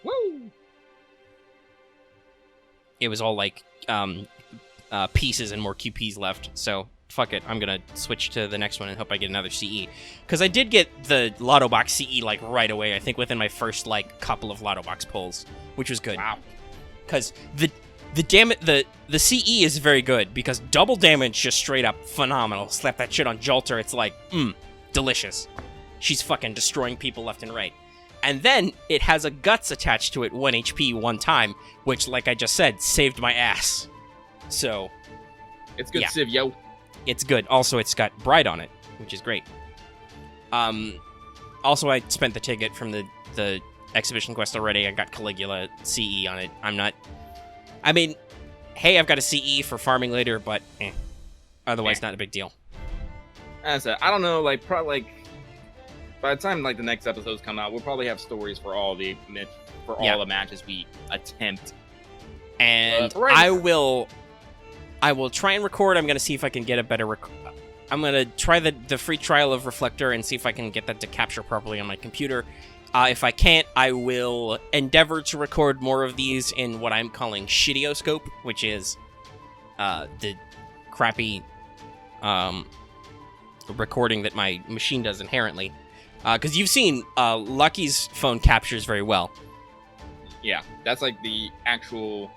Woo! It was all like, pieces and more QPs left. So fuck it, I'm gonna switch to the next one and hope I get another CE. Because I did get the Lotto Box CE like right away. I think within my first like couple of Lotto Box pulls, which was good. Wow. Because the CE is very good because double damage just straight up phenomenal. Slap that shit on Jolter, it's like delicious. She's fucking destroying people left and right. And then it has a Guts attached to it, 1 HP one time, which, like I just said, saved my ass. So, It's good, yeah. Civ, yo. It's good. Also, it's got Bride on it, which is great. Also, I spent the ticket from the exhibition quest already. I got Caligula CE on it. I mean, hey, I've got a CE for farming later, but otherwise not a big deal. As I said, I don't know, like, probably, like, by the time, like, the next episodes come out, we'll probably have stories for all the matches we attempt. And right I will try and record. I'm going to see if I can get a better I'm going to try the free trial of Reflector and see if I can get that to capture properly on my computer. If I can't, I will endeavor to record more of these in what I'm calling Shidioscope, which is the crappy recording that my machine does inherently. Because you've seen Lucky's phone captures very well. Yeah, that's like the actual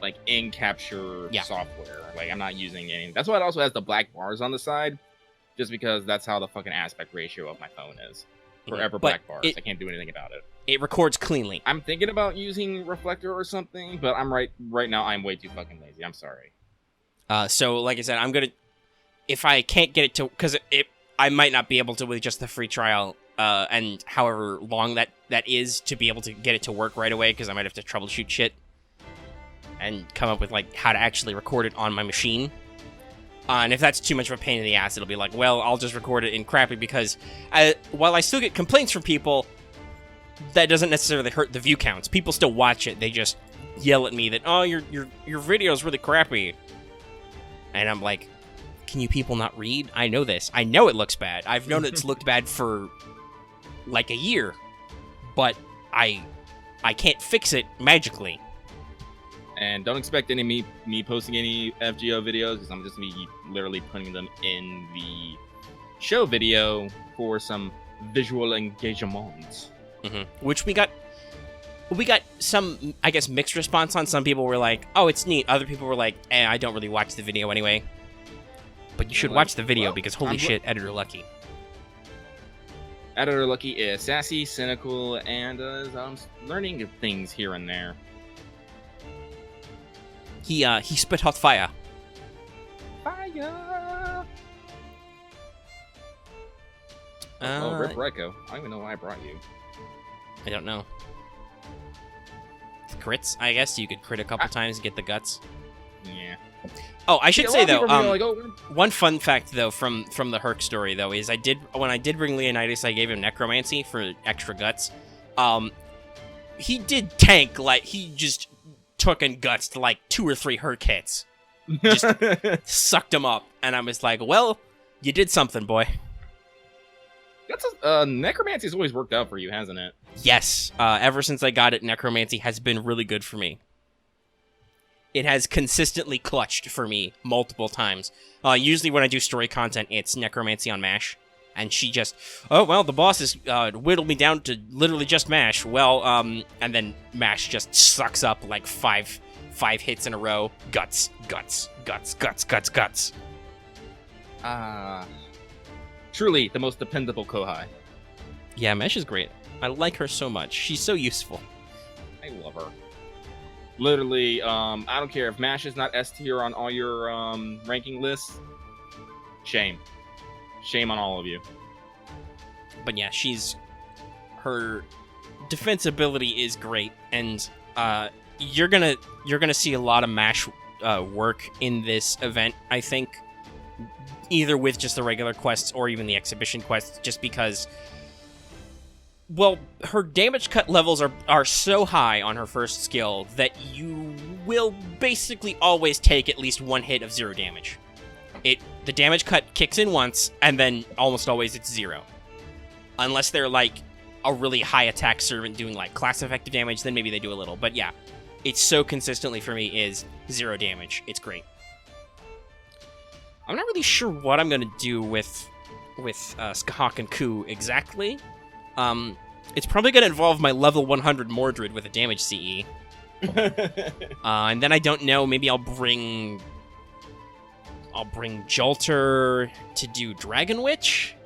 like in-capture software. Like, I'm not using any. That's why it also has the black bars on the side, just because that's how the fucking aspect ratio of my phone is. Forever black bars. I can't do anything about it. It records cleanly. I'm thinking about using Reflector or something, but I'm right now. I'm way too fucking lazy. I'm sorry. So, like I said, I'm gonna, if I can't get it to, because I might not be able to with just the free trial, and however long that is to be able to get it to work right away, because I might have to troubleshoot shit and come up with like how to actually record it on my machine. And if that's too much of a pain in the ass, it'll be like, well, I'll just record it in crappy, because while I still get complaints from people, that doesn't necessarily hurt the view counts. People still watch it. They just yell at me that, oh, your video's really crappy. And I'm like, can you people not read? I know this. I know it looks bad. I've known it's looked bad for like a year, but I can't fix it magically. And don't expect any me posting any FGO videos, because I'm just gonna be literally putting them in the show video for some visual engagement. Mm-hmm. Which we got some, I guess, mixed response on. Some people were like, oh, it's neat. Other people were like, I don't really watch the video anyway. But you should watch the video, because holy shit, Editor Lucky. Editor Lucky is sassy, cynical, and is learning things here and there. He spit hot fire. Fire! Rip Reiko. I don't even know why I brought you. I don't know. Crits, I guess. You could crit a couple times and get the guts. Yeah. Oh, I should say, though, like, one fun fact, though, from the Herc story, though, is when I did bring Leonidas, I gave him Necromancy for extra guts. He did tank, like, he just took and guts to, like, 2 or 3 Herc hits. Just sucked him up. And I was like, well, you did something, boy. That's Necromancy's always worked out for you, hasn't it? Yes. Ever since I got it, Necromancy has been really good for me. It has consistently clutched for me multiple times. Usually when I do story content, it's Necromancy on MASH. And she just, oh, well, the boss has whittled me down to literally just MASH. Well, and then MASH just sucks up like five hits in a row. Guts, guts, guts, guts, guts, guts. Truly the most dependable Kohai. Yeah, MASH is great. I like her so much. She's so useful. I love her. Literally, I don't care if MASH is not S tier on all your ranking lists. Shame. Shame on all of you. But yeah, her defensibility is great, and you're gonna see a lot of MASH work in this event, I think, either with just the regular quests or even the exhibition quests, just because, well, her damage cut levels are so high on her first skill that you will basically always take at least 1 hit of 0 damage. The damage cut kicks in once, and then almost always it's 0. Unless they're like a really high attack servant doing like class effective damage, then maybe they do a little. But yeah, it so consistently for me is 0 damage. It's great. I'm not really sure what I'm gonna do with Skahak and Ku exactly. It's probably gonna involve my level 100 Mordred with a damage CE. And then I don't know, maybe I'll bring Jolter to do Dragon Witch,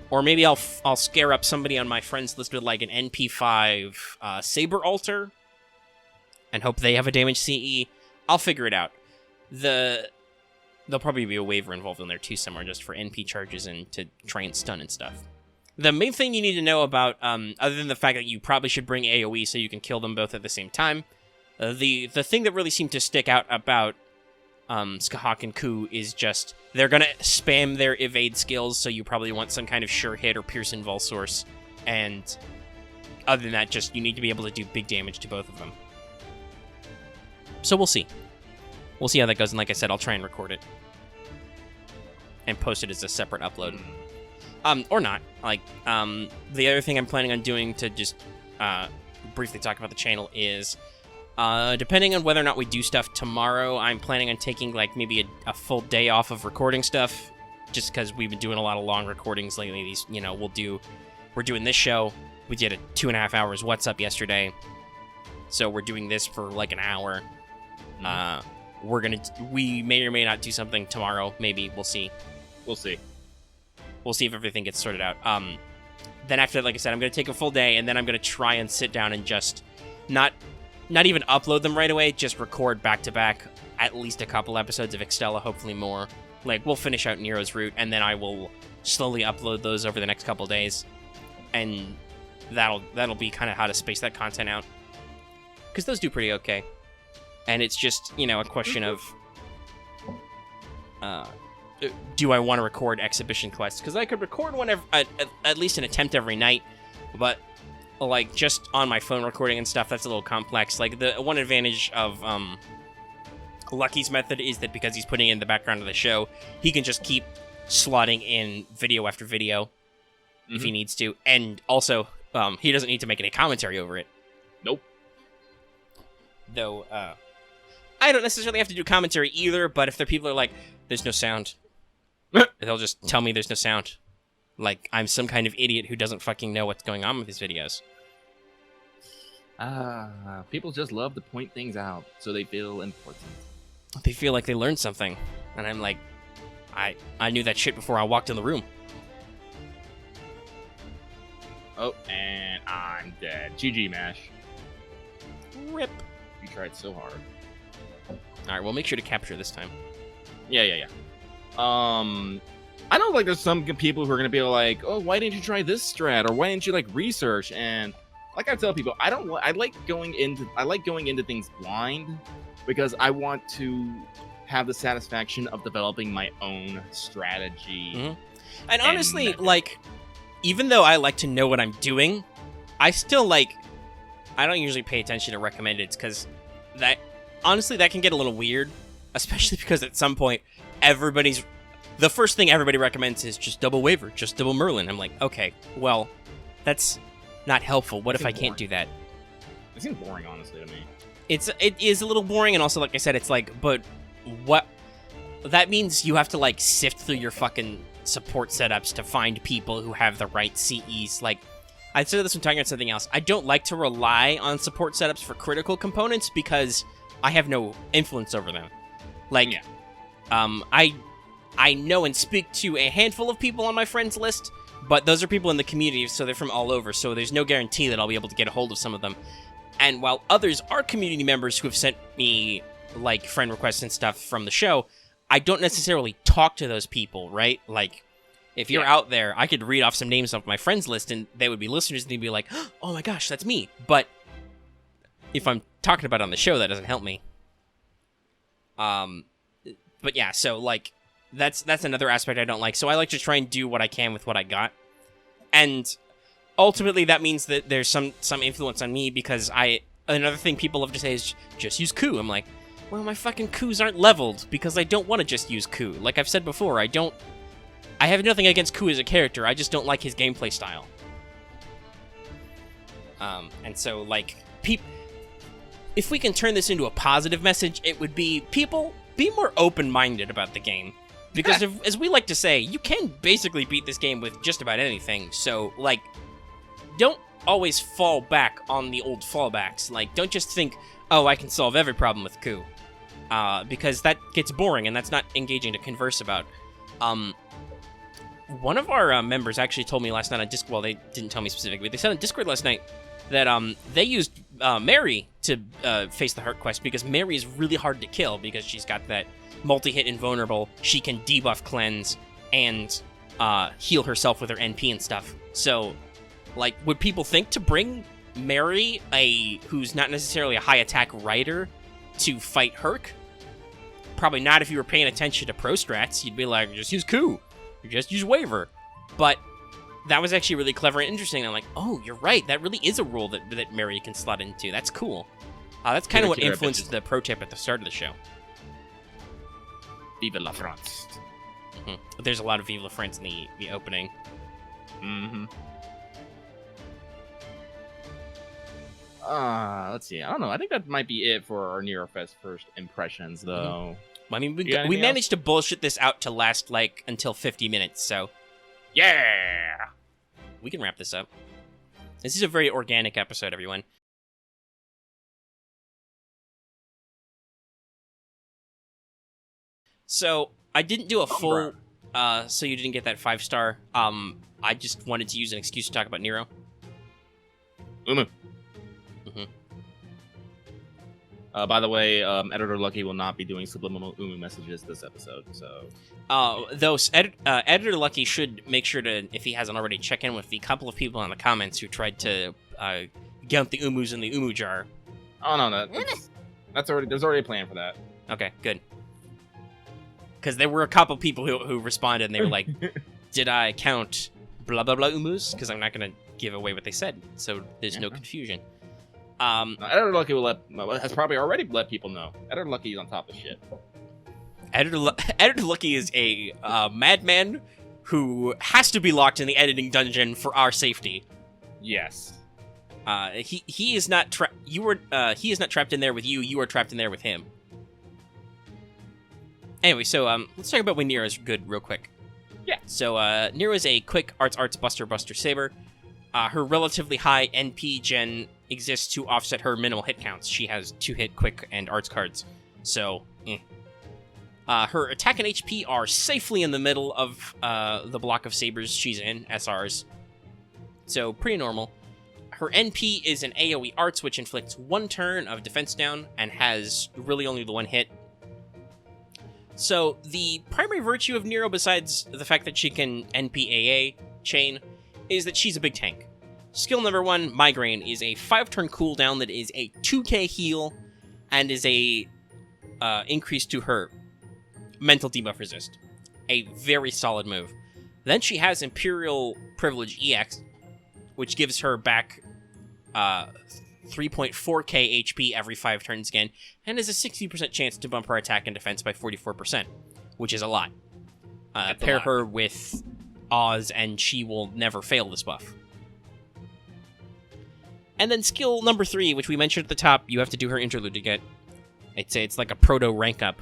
or maybe I'll scare up somebody on my friends list with like an NP5 Saber Altar, and hope they have a damage CE. I'll figure it out. There'll probably be a waiver involved in there too somewhere, just for NP charges and to try and stun and stuff. The main thing you need to know about, other than the fact that you probably should bring AoE so you can kill them both at the same time, the thing that really seemed to stick out about Skahak and Ku is just they're gonna spam their evade skills, so you probably want some kind of sure hit or pierce invul source, and other than that, just you need to be able to do big damage to both of them. So we'll see. We'll see how that goes, and like I said, I'll try and record it and post it as a separate upload. Or not. Like, the other thing I'm planning on doing to just briefly talk about the channel is, depending on whether or not we do stuff tomorrow, I'm planning on taking, like, maybe a full day off of recording stuff, just because we've been doing a lot of long recordings lately. These, you know, we're doing this show. We did a 2.5 hours What's Up yesterday, so we're doing this for, like, an hour. We may or may not do something tomorrow. Maybe. We'll see. We'll see. We'll see if everything gets sorted out. Then after, like I said, I'm going to take a full day, and then I'm going to try and sit down and just not even upload them right away, just record back-to-back at least a couple episodes of Extella, hopefully more. Like, we'll finish out Nero's route, and then I will slowly upload those over the next couple days. And that'll be kind of how to space that content out. Because those do pretty okay. And it's just, you know, a question of, do I want to record exhibition quests? Because I could record one at least an attempt every night, but, like, just on my phone recording and stuff, that's a little complex. Like, the one advantage of Lucky's method is that because he's putting it in the background of the show, he can just keep slotting in video after video if he needs to. And also, he doesn't need to make any commentary over it. Nope. Though, I don't necessarily have to do commentary either, but if there are people who are like, there's no sound, they'll just tell me there's no sound. Like, I'm some kind of idiot who doesn't fucking know what's going on with his videos. People just love to point things out, so they feel important. They feel like they learned something. And I'm like, I knew that shit before I walked in the room. Oh, and I'm dead. GG, Mash. Rip. You tried so hard. Alright, well, make sure to capture this time. Yeah. I know, like, there's some people who are gonna be like, oh, why didn't you try this strat, or why didn't you, like, research? And like I tell people, I like going into things blind because I want to have the satisfaction of developing my own strategy. And honestly, like, even though I like to know what I'm doing, I still, like, I don't usually pay attention to recommendeds, because that, honestly, that can get a little weird, especially because at some point, the first thing everybody recommends is just double Waver, just double Merlin. I'm like, okay, well, that's not helpful. What if I can't do that? It seems boring, honestly, to me. It is a little boring, and also, like I said, it's like, but what? That means you have to, like, sift through your fucking support setups to find people who have the right CEs. Like, I said this when talking about something else. I don't like to rely on support setups for critical components because I have no influence over them. Like, I know and speak to a handful of people on my friends list, but those are people in the community, so they're from all over, so there's no guarantee that I'll be able to get a hold of some of them. And while others are community members who have sent me, like, friend requests and stuff from the show, I don't necessarily talk to those people, right? Like, if you're out there, I could read off some names off my friends list, and they would be listeners, and they'd be like, oh my gosh, that's me. But if I'm talking about it on the show, that doesn't help me. But yeah, so, like, that's another aspect I don't like. So I like to try and do what I can with what I got. And ultimately, that means that there's some influence on me, because another thing people love to say is, just use Ku. I'm like, well, my fucking Kus aren't leveled, because I don't want to just use Ku. Like I've said before, I have nothing against Ku as a character, I just don't like his gameplay style. And so, like, if we can turn this into a positive message, it would be people be more open-minded about the game. Because as we like to say, you can basically beat this game with just about anything. So, like, don't always fall back on the old fallbacks. Like, don't just think, oh, I can solve every problem with Ku. Because that gets boring, and that's not engaging to converse about. One of our members actually told me last night on Discord, well, they didn't tell me specifically, but they said on Discord last night that they used Mary to face the Heart quest because Mary is really hard to kill because she's got that multi-hit invulnerable, she can debuff cleanse, and heal herself with her NP and stuff. So, like, would people think to bring Mary, who's not necessarily a high attack rider, to fight Herc? Probably not if you were paying attention to pro strats. You'd be like, just use Ku. Just use Waver. But that was actually really clever and interesting. I'm like, oh, you're right. That really is a rule that Mary can slot into. That's cool. That's kind of what influenced the pro tip at the start of the show. Vive la France. Mm-hmm. There's a lot of Vive la France in the opening. Mm-hmm. Let's see. I don't know. I think that might be it for our Nerofest First Impressions, though. I mean, we managed to bullshit this out to last, like, until 50 minutes, so... Yeah! We can wrap this up. This is a very organic episode, everyone. So, I didn't do a full... so you didn't get that 5-star. I just wanted to use an excuse to talk about Nero. Umus. By the way, Editor Lucky will not be doing subliminal Umu messages this episode, so... Though Editor Lucky should make sure to, if he hasn't already, check in with the couple of people in the comments who tried to count the Umus in the Umu jar. Oh, no, that's already... There's already a plan for that. Okay, good. Because there were a couple people who responded, and they were like, did I count blah blah blah Umus? Because I'm not going to give away what they said, so there's no confusion. Editor Lucky has probably already let people know. Editor Lucky is on top of shit. Editor Lucky is a madman who has to be locked in the editing dungeon for our safety. Yes. He is not he is not trapped in there with you. You are trapped in there with him. Anyway, so let's talk about when Nero is good real quick. Yeah. So Nero is a quick arts buster saber. Her relatively high NP gen exists to offset her minimal hit counts. She has 2-hit quick and arts cards, so her attack and HP are safely in the middle of the block of sabers she's in, SRs, so pretty normal. Her NP is an AoE arts, which inflicts 1 turn of defense down and has really only the 1 hit. So the primary virtue of Nero, besides the fact that she can NP AA chain, is that she's a big tank. Skill number 1, Migraine, is a 5-turn cooldown that is a 2k heal and is a increase to her mental debuff resist. A very solid move. Then she has Imperial Privilege EX, which gives her back 3.4k HP every 5 turns again, and has a 60% chance to bump her attack and defense by 44%, which is a lot. Pair her with Oz, and she will never fail this buff. And then skill number 3, which we mentioned at the top, you have to do her interlude to get. It's like a proto rank up.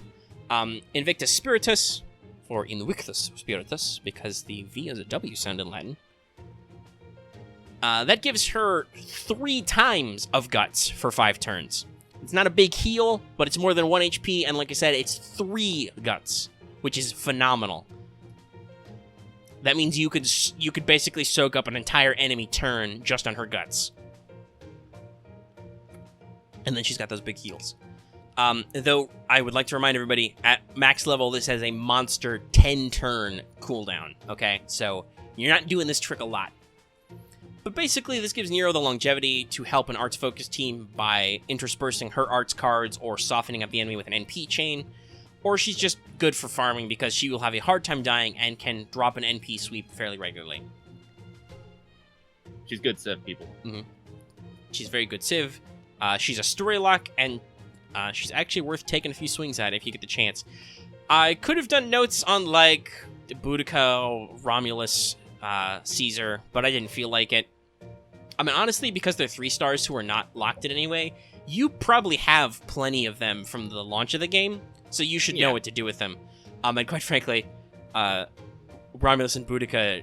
Invictus Spiritus, or Invictus Spiritus, because the V is a W sound in Latin. That gives her 3 times of guts for 5 turns. It's not a big heal, but it's more than 1 HP, and like I said, it's 3 guts, which is phenomenal. That means you could basically soak up an entire enemy turn just on her guts. And then she's got those big heals. Though, I would like to remind everybody, at max level, this has a monster 10-turn cooldown, okay? So, you're not doing this trick a lot. But basically, this gives Nero the longevity to help an arts-focused team by interspersing her arts cards or softening up the enemy with an NP chain, or she's just good for farming because she will have a hard time dying and can drop an NP sweep fairly regularly. She's good Civ, people. Mm-hmm. She's very good Civ. She's a story lock, and she's actually worth taking a few swings at if you get the chance. I could have done notes on, like, Boudica, Romulus, Caesar, but I didn't feel like it. I mean, honestly, because they're 3 stars who are not locked in any way, you probably have plenty of them from the launch of the game, so you should know what to do with them. And quite frankly, Romulus and Boudica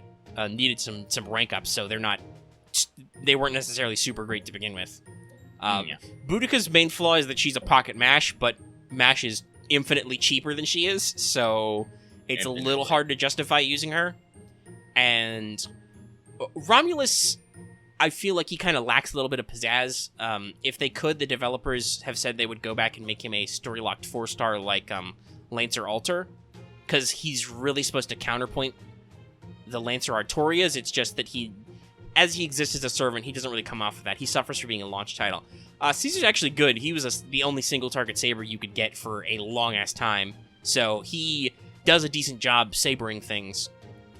needed some rank ups, so they weren't necessarily super great to begin with. Boudica's main flaw is that she's a pocket mash, but mash is infinitely cheaper than she is, so it's a little hard to justify using her. And Romulus, I feel like he kind of lacks a little bit of pizzazz. If they could, the developers have said they would go back and make him a story-locked 4-star like Lancer Alter, because he's really supposed to counterpoint the Lancer Artorias. It's just that as he exists as a servant, he doesn't really come off of that. He suffers for being a launch title. Caesar's actually good. He was the only single-target saber you could get for a long-ass time, so he does a decent job sabering things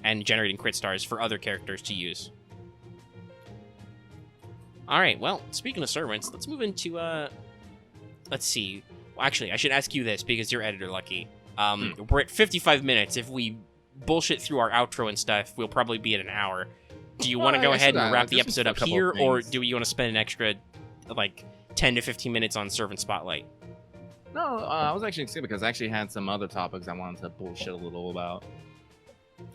and generating crit stars for other characters to use. Alright, well, speaking of servants, let's move into, let's see. Well, actually, I should ask you this, because you're editor, Lucky. We're at 55 minutes. If we bullshit through our outro and stuff, we'll probably be at an hour. Do you want to go ahead and wrap the episode up here, or do you want to spend an extra, 10 to 15 minutes on Servant Spotlight? No, I was actually excited because I actually had some other topics I wanted to bullshit a little about.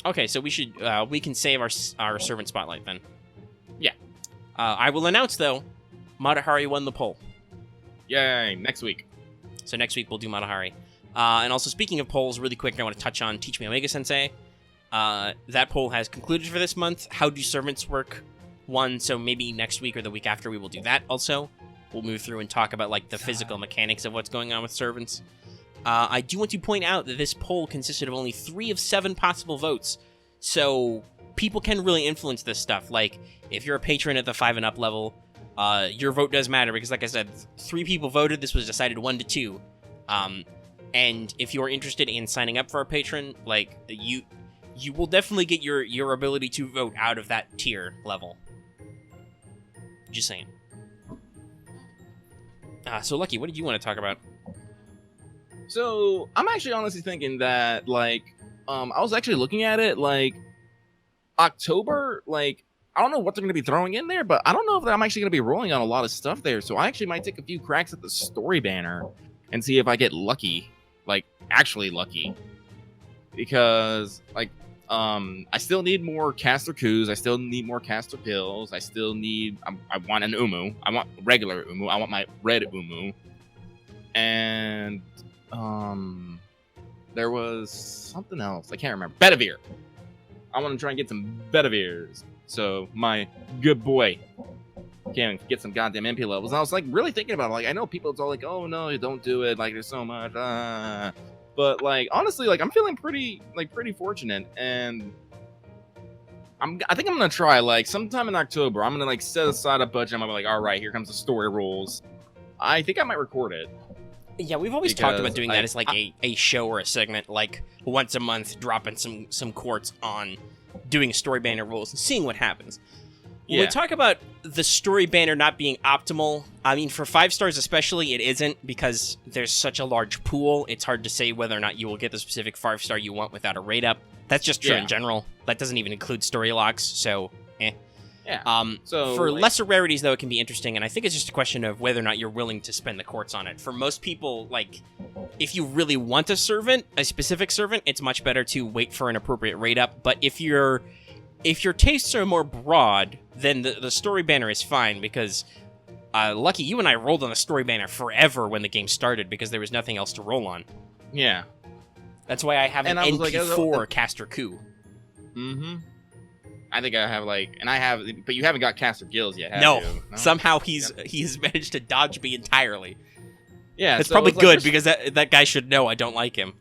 Okay, so we can save our Servant Spotlight then. Yeah. I will announce, though, Matahari won the poll. Yay, next week. So next week we'll do Matahari. And also, speaking of polls, really quick, I want to touch on Teach Me Omega Sensei. That poll has concluded for this month. How do servants work? One, so maybe next week or the week after we will do that also. We'll move through and talk about the physical mechanics of what's going on with servants. I do want to point out that this poll consisted of only 3 of 7 possible votes. So people can really influence this stuff. If you're a patron at the 5 and up level, your vote does matter because, like I said, 3 people voted. This was decided 1-2. And if you're interested in signing up for a patron, you will definitely get your ability to vote out of that tier level. Just saying. So, Lucky, what did you want to talk about? So, I'm actually honestly thinking that, I was actually looking at it, October, I don't know what they're going to be throwing in there, but I don't know if I'm actually going to be rolling on a lot of stuff there, so I actually might take a few cracks at the story banner and see if I get lucky, actually lucky. Because, I still need more caster coups, I still need more caster kills, I still need, I want an Umu, I want regular Umu, I want my red Umu, and, there was something else, I can't remember, Bedivere. I want to try and get some Bediveres, so my good boy can get some goddamn MP levels. And I was, really thinking about it, I know people, it's all oh no, don't do it, there's so much, but honestly, I'm feeling pretty fortunate, and I think I'm gonna try sometime in October. I'm gonna set aside a budget. I'm gonna be all right, here comes the story rules. I think I might record it. Yeah, we've always talked about doing that as a show or a segment, once a month, dropping some quartz on doing a story banner rules and seeing what happens. When we talk about the story banner not being optimal, I mean, for 5 stars especially, it isn't, because there's such a large pool, it's hard to say whether or not you will get the specific 5-star you want without a rate up. That's just true in general. That doesn't even include story locks, so, eh. Yeah. So for lesser rarities, though, it can be interesting, and I think it's just a question of whether or not you're willing to spend the quartz on it. For most people, if you really want a specific servant, it's much better to wait for an appropriate rate up, but if your tastes are more broad, then the story banner is fine, because Lucky, you and I rolled on the story banner forever when the game started, because there was nothing else to roll on. Yeah. That's why I have an NP4 caster coup. Mm-hmm. I think I have but you haven't got caster gills yet, have you? No. Somehow he's managed to dodge me entirely. Yeah, it's probably good, because that guy should know I don't like him.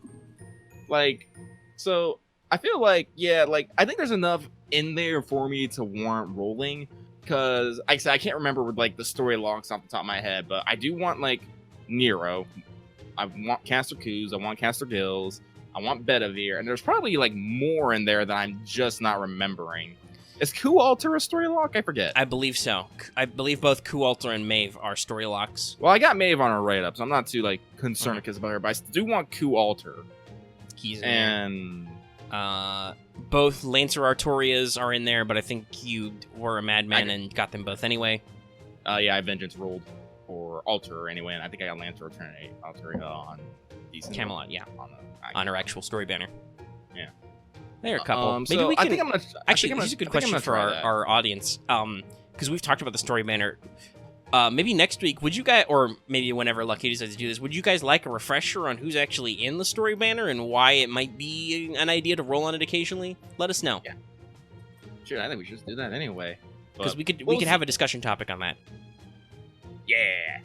So I feel I think there's enough in there for me to warrant rolling, because I can't remember with the story logs off the top of my head, but I do want Nero, I want caster coups, I want caster gills, I want Bedivere, and there's probably more in there that I'm just not remembering. Is Coup Alter a story lock? I forget. I believe so. I believe both Coup Alter and Maeve are story locks. Well, I got Maeve on a write up, so I'm not too concerned because about her, but I do want Coup Alter. He's in there. Both Lancer Artorias are in there, but I think you were a madman and got them both anyway. Yeah, I Vengeance rolled. for Alter anyway, and I think I got Lance or Alter on decent Camelot, yeah. On our actual story banner. Yeah. There are a couple. Maybe so we can... I think I'm gonna... Actually, here's a good question for our audience. Because we've talked about the story banner. Maybe next week, would you guys, or maybe whenever Lucky decides to do this, would you guys like a refresher on who's actually in the story banner and why it might be an idea to roll on it occasionally? Let us know. Yeah. Sure, I think we should just do that anyway. Because we could have a discussion topic on that. Yeah.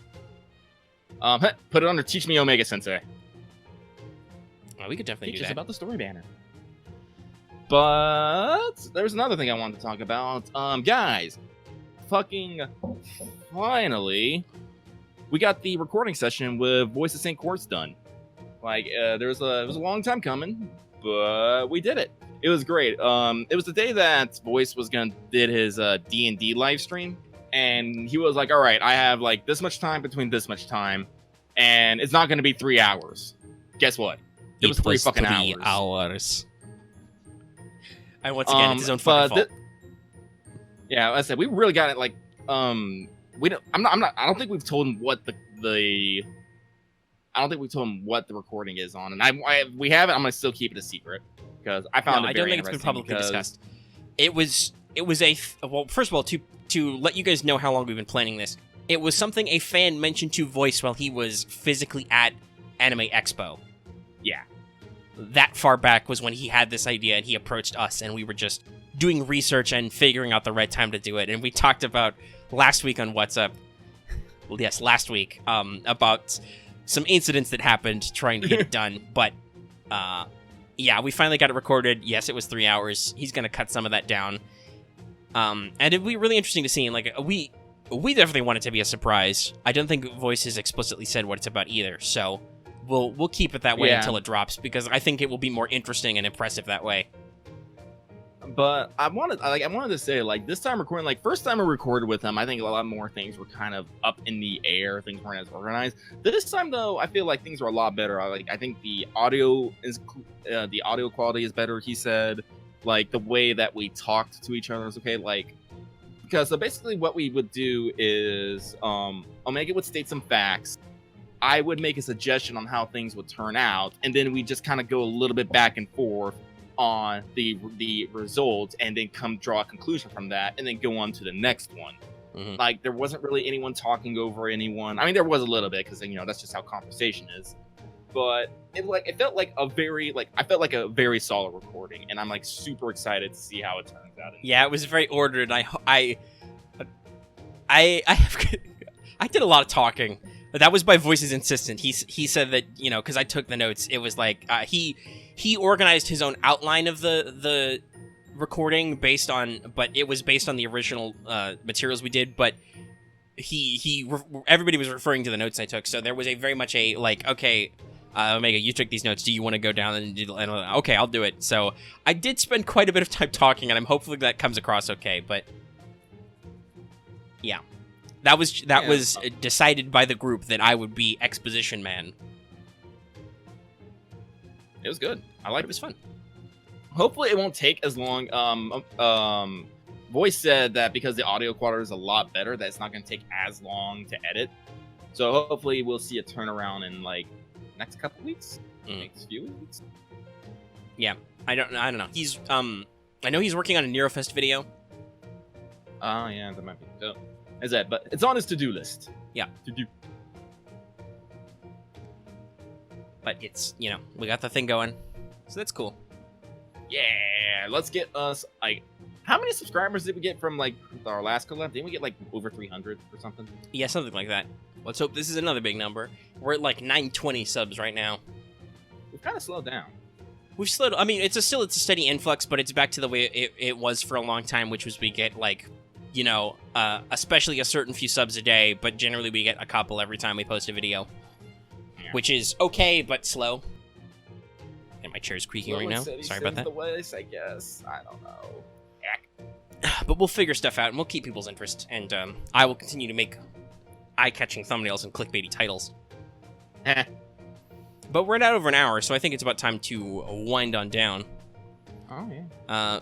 Put it under Teach Me Omega Sensei. Oh, we could definitely Teach do us that. about the story banner. But there's another thing I wanted to talk about. Guys, fucking finally, we got the recording session with Voice of St. Courts done. Like, it was a long time coming, but we did it. It was great. It was the day that Voice did his D&D live stream, and he was like, "All right, I have like this much time between this much time, and it's not going to be 3 hours." Guess what? It was 3 fucking hours. And once again, it's his own fucking fault. Yeah, like I said, we really got it. Like, we don't. I don't think we've told him what the. I don't think we told him what the recording is on, and we have it. I'm gonna still keep it a secret because I found it. I don't think it's been publicly discussed. It was well. First of all, to let you guys know how long we've been planning this, it was something a fan mentioned to Voice while he was physically at Anime Expo. Yeah. That far back was when he had this idea, and he approached us, and we were just doing research and figuring out the right time to do it. And we talked about last week on What's Up. Well, yes, last week, about some incidents that happened trying to get it done. But, yeah, we finally got it recorded. Yes, it was 3 hours. He's going to cut some of that down. And it'd be really interesting to see. And, like, we definitely want it to be a surprise. I don't think Voice has explicitly said what it's about either, so we'll keep it that way until it drops, because I think it will be more interesting and impressive that way. But I wanted to say, like, this time recording, like, first time I recorded with him, I think a lot more things were kind of up in the air. Things weren't as organized. This time, though, I feel like things are a lot better. I think the audio quality is better. He said, like, the way that we talked to each other is okay. Like, because basically what we would do is, Omega would state some facts. I would make a suggestion on how things would turn out, and then we just kind of go a little bit back and forth on the results, and then come draw a conclusion from that, and then go on to the next one. Mm-hmm. Like, there wasn't really anyone talking over anyone. I mean, there was a little bit, because that's just how conversation is. But it felt like a very solid recording, and I'm like super excited to see how it turns out. Yeah, it was very ordered. I did a lot of talking. That was by Voice's insistence. He said that, because I took the notes, it was like he organized his own outline of the recording but it was based on the original materials we did. But everybody was referring to the notes I took, so there was very much a like, okay, Omega, you took these notes. Do you want to go down and do? And okay, I'll do it. So I did spend quite a bit of time talking, and I'm hopefully that comes across okay. But yeah. That was decided by the group that I would be exposition man. It was good. I liked it. It was fun. Hopefully it won't take as long. Voice said that because the audio quality is a lot better, that it's not going to take as long to edit. So hopefully we'll see a turnaround in like next couple weeks, next few weeks. Yeah, I don't know. He's I know he's working on a Nerofest video. Oh yeah, that might be dope. Is that? But it's on his to-do list. Yeah. To do. But it's, we got the thing going. So that's cool. Yeah, let's get us, like, how many subscribers did we get from, like, our last collab? Didn't we get, like, over 300 or something? Yeah, something like that. Let's hope this is another big number. We're at, like, 920 subs right now. We've kind of slowed down. We've slowed, I mean, it's a steady influx, but it's back to the way it was for a long time, which was we get, like, especially a certain few subs a day, but generally we get a couple every time we post a video, which is okay, but slow. And my chair's creaking right now. Sorry about that. The waste, I guess. I don't know. But we'll figure stuff out, and we'll keep people's interest, and I will continue to make eye-catching thumbnails and clickbaity titles. But we're at over an hour, so I think it's about time to wind on down. Oh, yeah.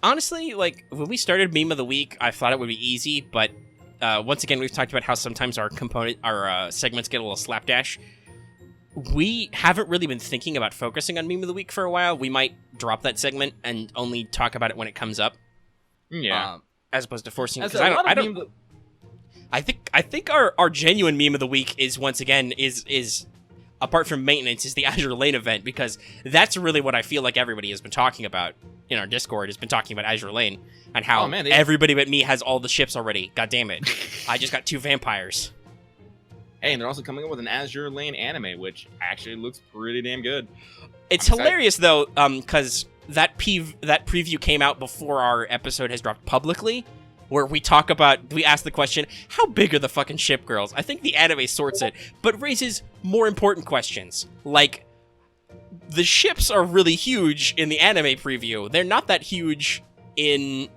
Honestly, like, when we started Meme of the Week, I thought it would be easy, but once again, we've talked about how sometimes our segments get a little slapdash. We haven't really been thinking about focusing on meme of the week for a while. We might drop that segment and only talk about it when it comes up. Yeah. As opposed to forcing it. I think our genuine meme of the week is once again is apart from maintenance is the Azure Lane event, because that's really what I feel like everybody has been talking about in our Discord, has been talking about Azure Lane and how everybody but me has all the ships already. God damn it. I just got 2 vampires. Hey, and they're also coming up with an Azure Lane anime, which actually looks pretty damn good. It's hilarious though, because that preview came out before our episode has dropped publicly, where we ask the question, how big are the fucking ship girls? I think the anime sorts it, but raises more important questions. Like, the ships are really huge in the anime preview. They're not that huge in...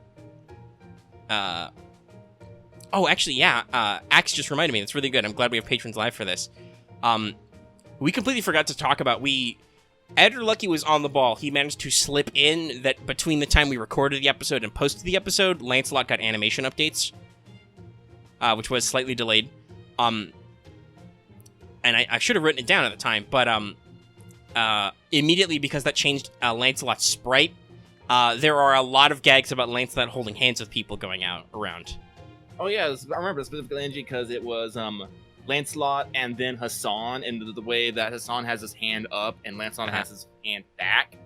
Oh, actually, yeah. Axe just reminded me. That's really good. I'm glad we have patrons live for this. We completely forgot to talk about... Editor Lucky was on the ball. He managed to slip in that between the time we recorded the episode and posted the episode, Lancelot got animation updates, which was slightly delayed. And I should have written it down at the time, but immediately, because that changed Lancelot's sprite, there are a lot of gags about Lancelot holding hands with people going out around. Oh yeah, I remember specifically because it was Lancelot and then Hassan, and the way that Hassan has his hand up and Lancelot has his hand back.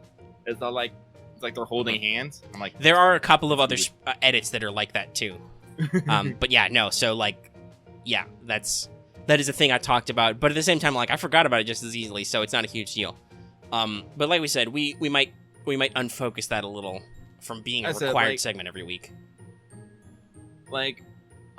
It's like they're holding hands. I'm like, there are a couple of other edits that are like that too. But yeah, no. So like, yeah, that is a thing I talked about. But at the same time, like, I forgot about it just as easily, so it's not a huge deal. But like we said, we might unfocus that a little from being a required segment every week. Like,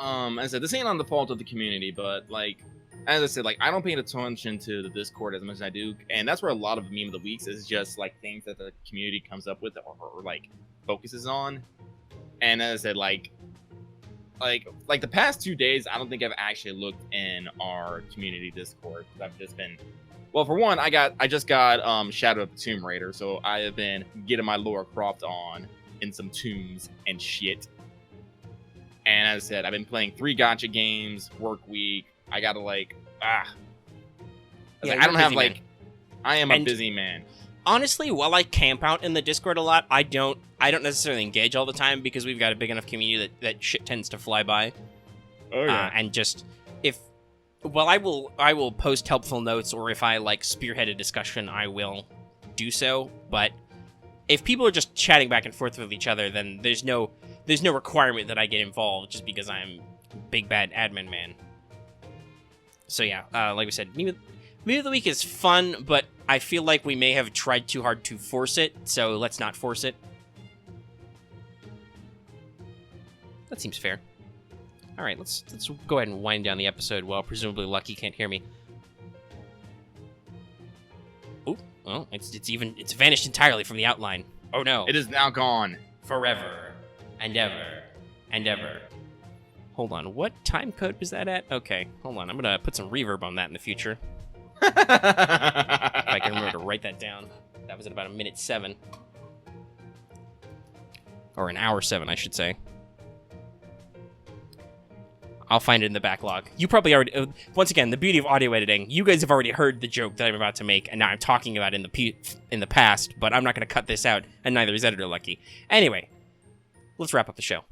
as I said, this ain't on the fault of the community, but like, as I said, like, I don't pay attention to the Discord as much as I do, and that's where a lot of meme of the weeks is just like things that the community comes up with or like focuses on. And as I said, like the past 2 days, I don't think I've actually looked in our community Discord. I've just been, well, for one, I just got Shadow of the Tomb Raider, so I have been getting my lore cropped on in some tombs and shit. And as I said, I've been playing 3 gacha games, work week. I gotta I don't have I am a busy man. Honestly, while I camp out in the Discord a lot, I don't necessarily engage all the time because we've got a big enough community that shit tends to fly by. Oh yeah. And just I will post helpful notes, or if I spearhead a discussion, I will do so. But if people are just chatting back and forth with each other, then there's no requirement that I get involved just because I'm big bad admin man. So yeah, like we said, meme of the week is fun, but I feel like we may have tried too hard to force it, so let's not force it. That seems fair. All right, let's go ahead and wind down the episode while presumably Lucky can't hear me. Oh, well, it's vanished entirely from the outline. Oh no. It is now gone. Forever and ever and ever. Hold on, what time code was that at? Okay, hold on, I'm gonna put some reverb on that in the future. If I can remember to write that down. That was at about 1:07. Or 1:07, I should say. I'll find it in the backlog. You probably already... once again, the beauty of audio editing, you guys have already heard the joke that I'm about to make, and now I'm talking about it in the past, but I'm not going to cut this out, and neither is Editor Lucky. Anyway, let's wrap up the show.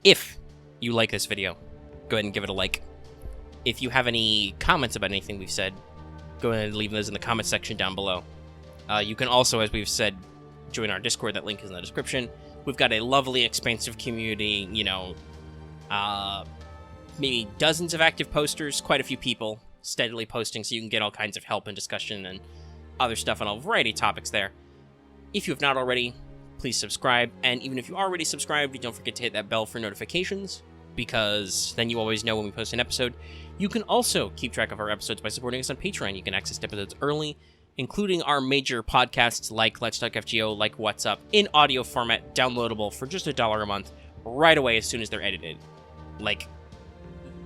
If you like this video, go ahead and give it a like. If you have any comments about anything we've said, go ahead and leave those in the comment section down below. You can also, as we've said, join our Discord. That link is in the description. We've got a lovely, expansive community, maybe dozens of active posters, quite a few people steadily posting, so you can get all kinds of help and discussion and other stuff on a variety of topics there. If you have not already, please subscribe, and even if you are already subscribed, don't forget to hit that bell for notifications, because then you always know when we post an episode. You can also keep track of our episodes by supporting us on Patreon. You can access episodes early, including our major podcasts like Let's Talk FGO, like What's Up, in audio format, downloadable for just $1 a month, right away as soon as they're edited. Like,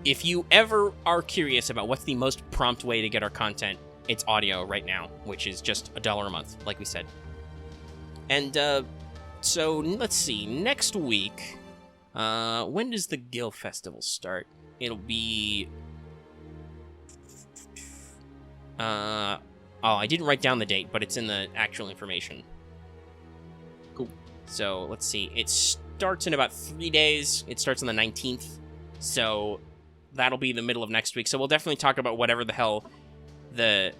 if you ever are curious about what's the most prompt way to get our content, it's audio right now, which is just $1 a month, like we said. And, so, let's see, next week, When does the Gil Festival start? It'll be... I didn't write down the date, but it's in the actual information. Cool. So, let's see. It starts in about 3 days. It starts on the 19th. So, that'll be the middle of next week. So, we'll definitely talk about whatever the hell the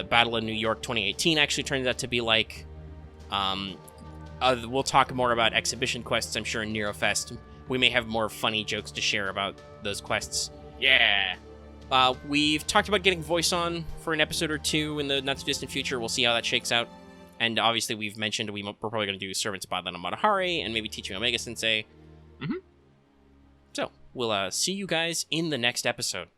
Battle of New York 2018 actually turns out to be like. We'll talk more about exhibition quests, I'm sure, in Nerofest. We may have more funny jokes to share about those quests. Yeah. We've talked about getting voice on for an episode or two in the not-too-distant future. We'll see how that shakes out. And obviously, we've mentioned we're probably going to do Servant Spotlight on Matahari and maybe teaching Omega Sensei. Mm-hmm. So, we'll see you guys in the next episode.